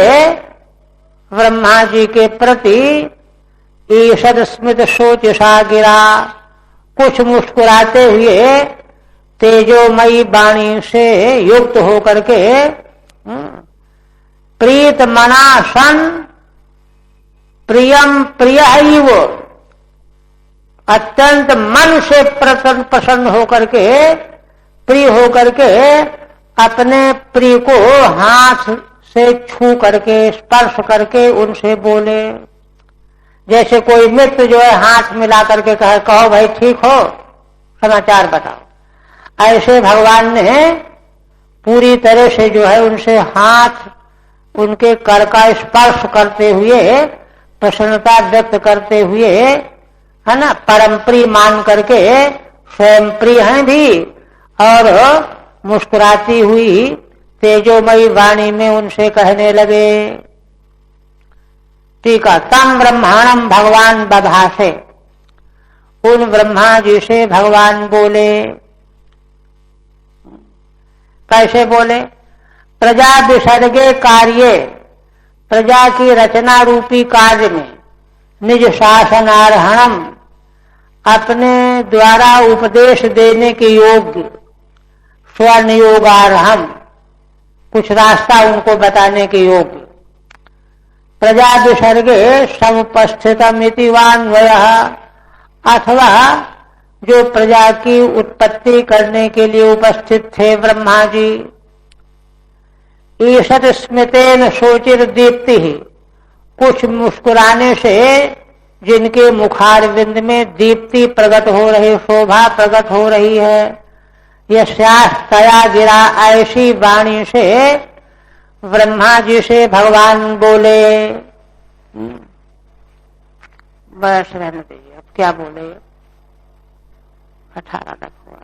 ब्रह्मा जी के प्रति ईषद स्मित शोचिषा गिरा, कुछ मुस्कुराते हुए तेजोमयी वाणी से युक्त होकर के प्रीत मना सन प्रियम प्रियैव, अत्यंत मन से प्रसन्न होकर के, प्रिय होकर के अपने प्रिय को हाथ से छू करके, स्पर्श करके उनसे बोले। जैसे कोई मित्र जो है हाथ मिला करके कहे, कहो भाई ठीक हो, समाचार बताओ। ऐसे भगवान ने पूरी तरह से जो है उनसे हाथ, उनके कर का स्पर्श करते हुए, प्रसन्नता व्यक्त करते हुए, है ना, परम प्रिय मान करके स्वयं प्रिय हैं भी, और मुस्कुराती हुई तेजोमयी वाणी में उनसे कहने लगे। टीका तम ब्रह्मांडम भगवान बभाषे, उन ब्रह्मा जी से भगवान बोले। कैसे बोले? प्रजा विसर्गे कार्ये, प्रजा की रचना रूपी कार्य में निज शासनार्हणम, अपने द्वारा उपदेश देने के योग्य, स्वर्ण योगार्हम, कुछ रास्ता उनको बताने के योग्य, प्रजा विसर्गे समुपस्थितमिति वान्वयः, अथवा जो प्रजा की उत्पत्ति करने के लिए उपस्थित थे ब्रह्मा जी। ईषत स्मितेन शोचिर दीप्ति, कुछ मुस्कुराने से जिनके मुखारविंद में दीप्ति प्रकट हो रही, शोभा प्रकट हो रही है, यस्यास्तया गिरा, ऐसी वाणी से ब्रह्मा जी से भगवान बोले। बस रहने दीजिए, अब क्या बोले, 18 तक हुआ।